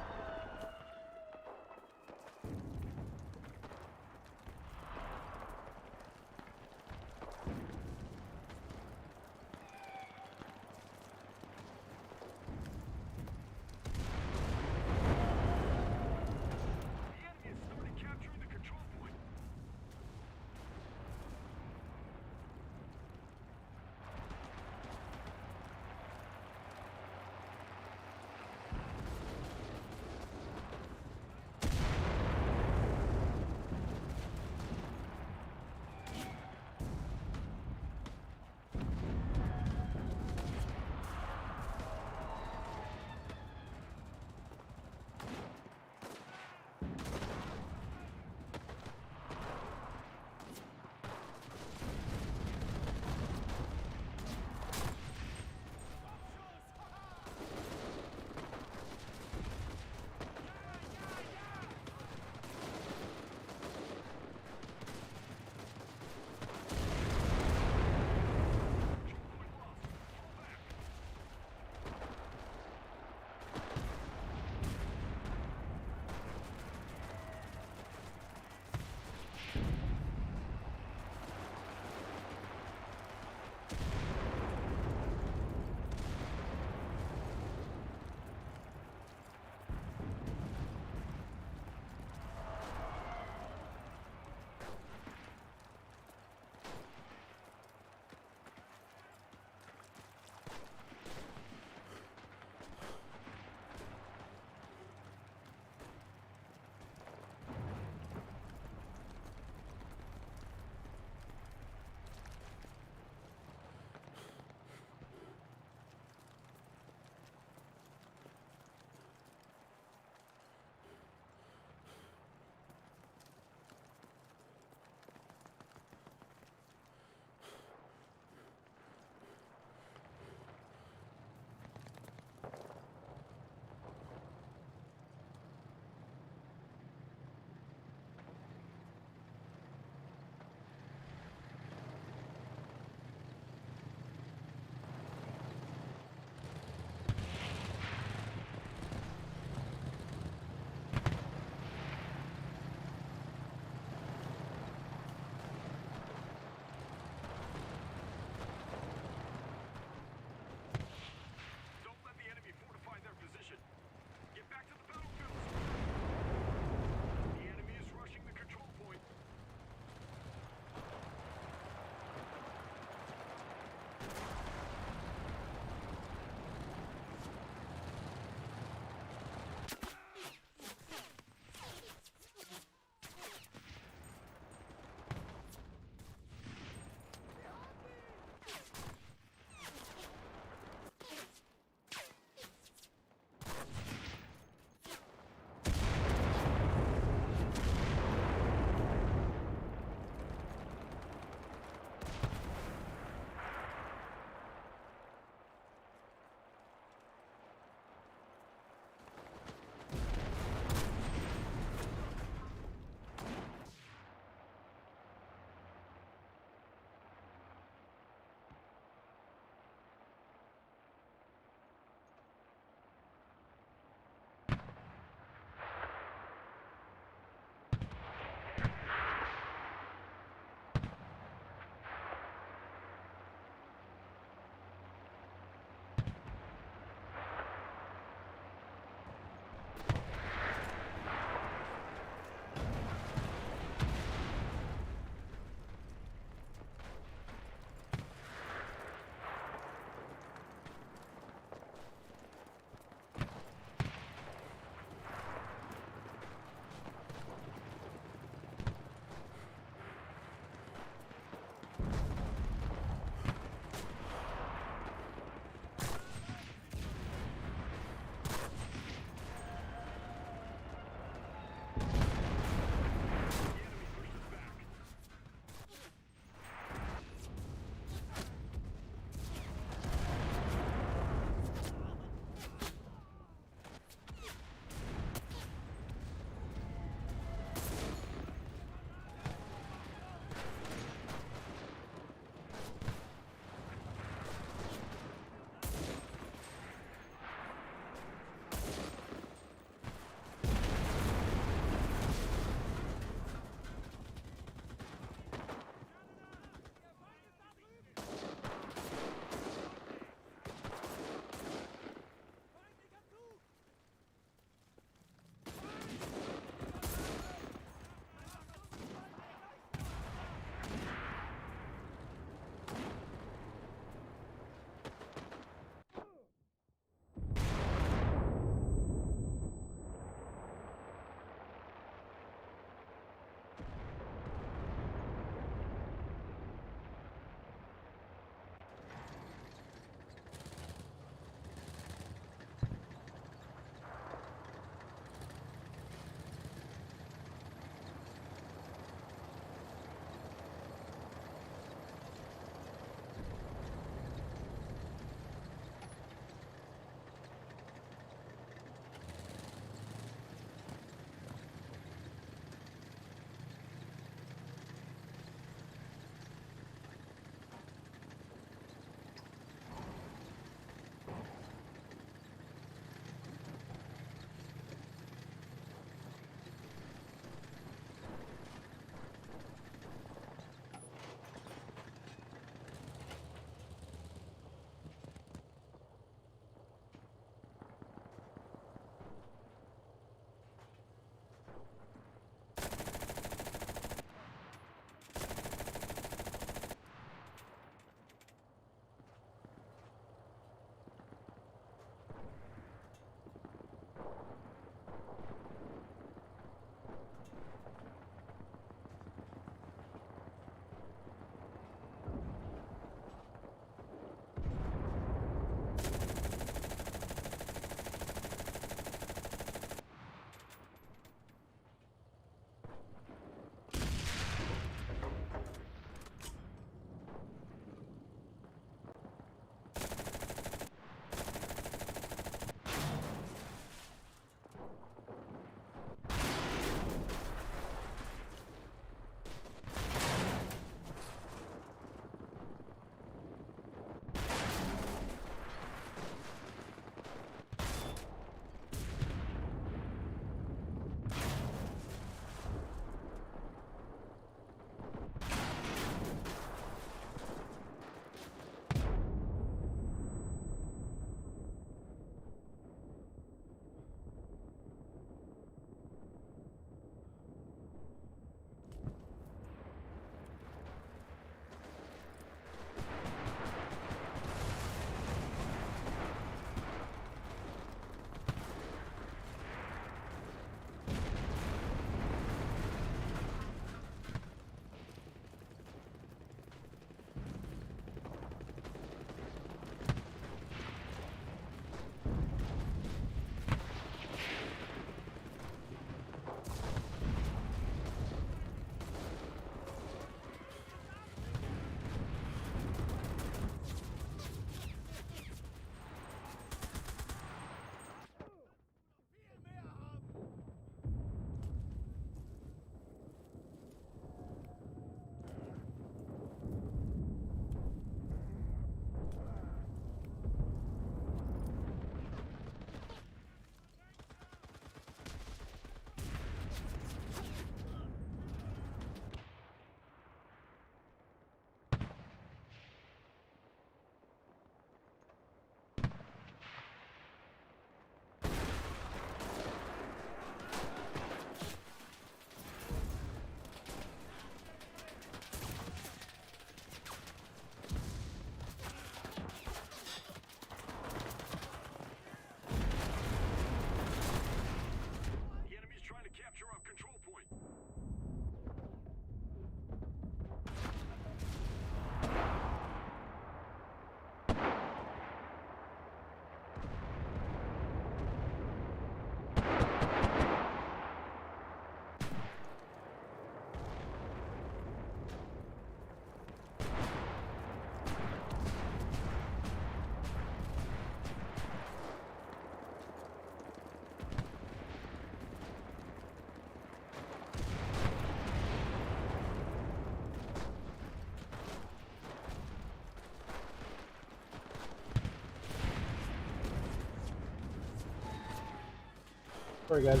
Sorry guys,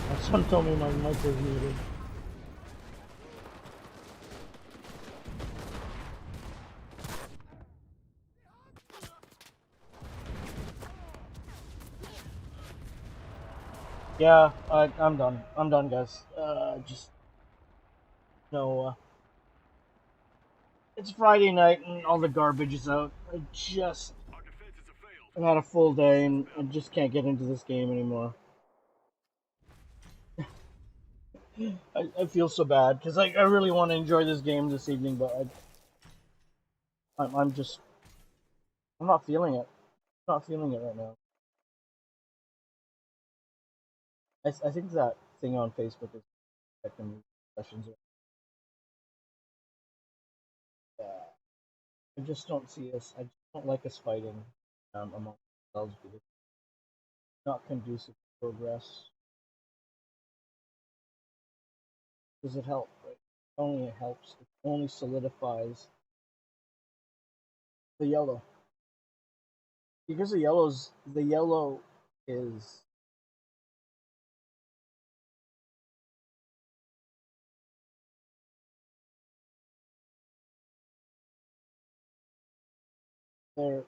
my son told me my mic was muted. Yeah, I'm done. I'm done, guys. Just no. It's Friday night and all the garbage is out. I've had a full day and I just can't get into this game anymore. I feel so bad because I really want to enjoy this game this evening, but I'm just I'm not feeling it. I'm not feeling it right now. I think that thing on Facebook is affecting sessions. I just don't see us. I just don't like us fighting among ourselves because it's not conducive to progress. Does it help? Right? Only it helps. It only solidifies the yellow because the yellow is their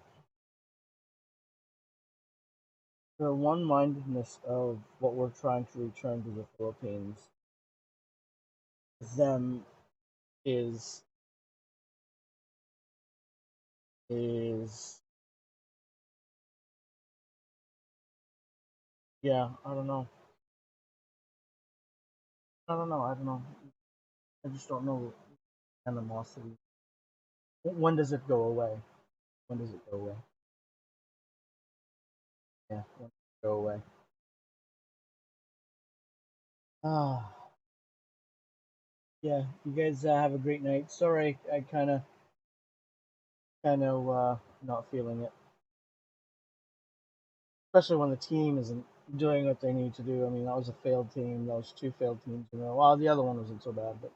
their one-mindedness of what we're trying to return to the Philippines. Them is is yeah. I don't know. I don't know. I don't know. I just don't know animosity. When does it go away? When does it go away? Yeah, when does it go away? Ah, yeah. You guys have a great night. Sorry, I kind of not feeling it, especially when the team isn't doing what they need to do. I mean, that was a failed team. That was two failed teams in a row. Well, the other one wasn't so bad, but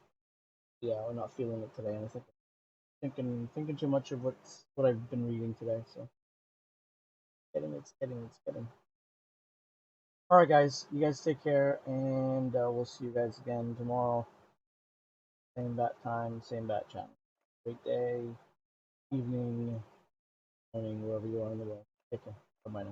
yeah, we're not feeling it today. And I think thinking too much of what I've been reading today. So it's getting. All right, guys. You guys take care, and we'll see you guys again tomorrow. Same bat time, same bat channel. Great day, evening, morning, wherever you are in the world. Take care. Bye bye now.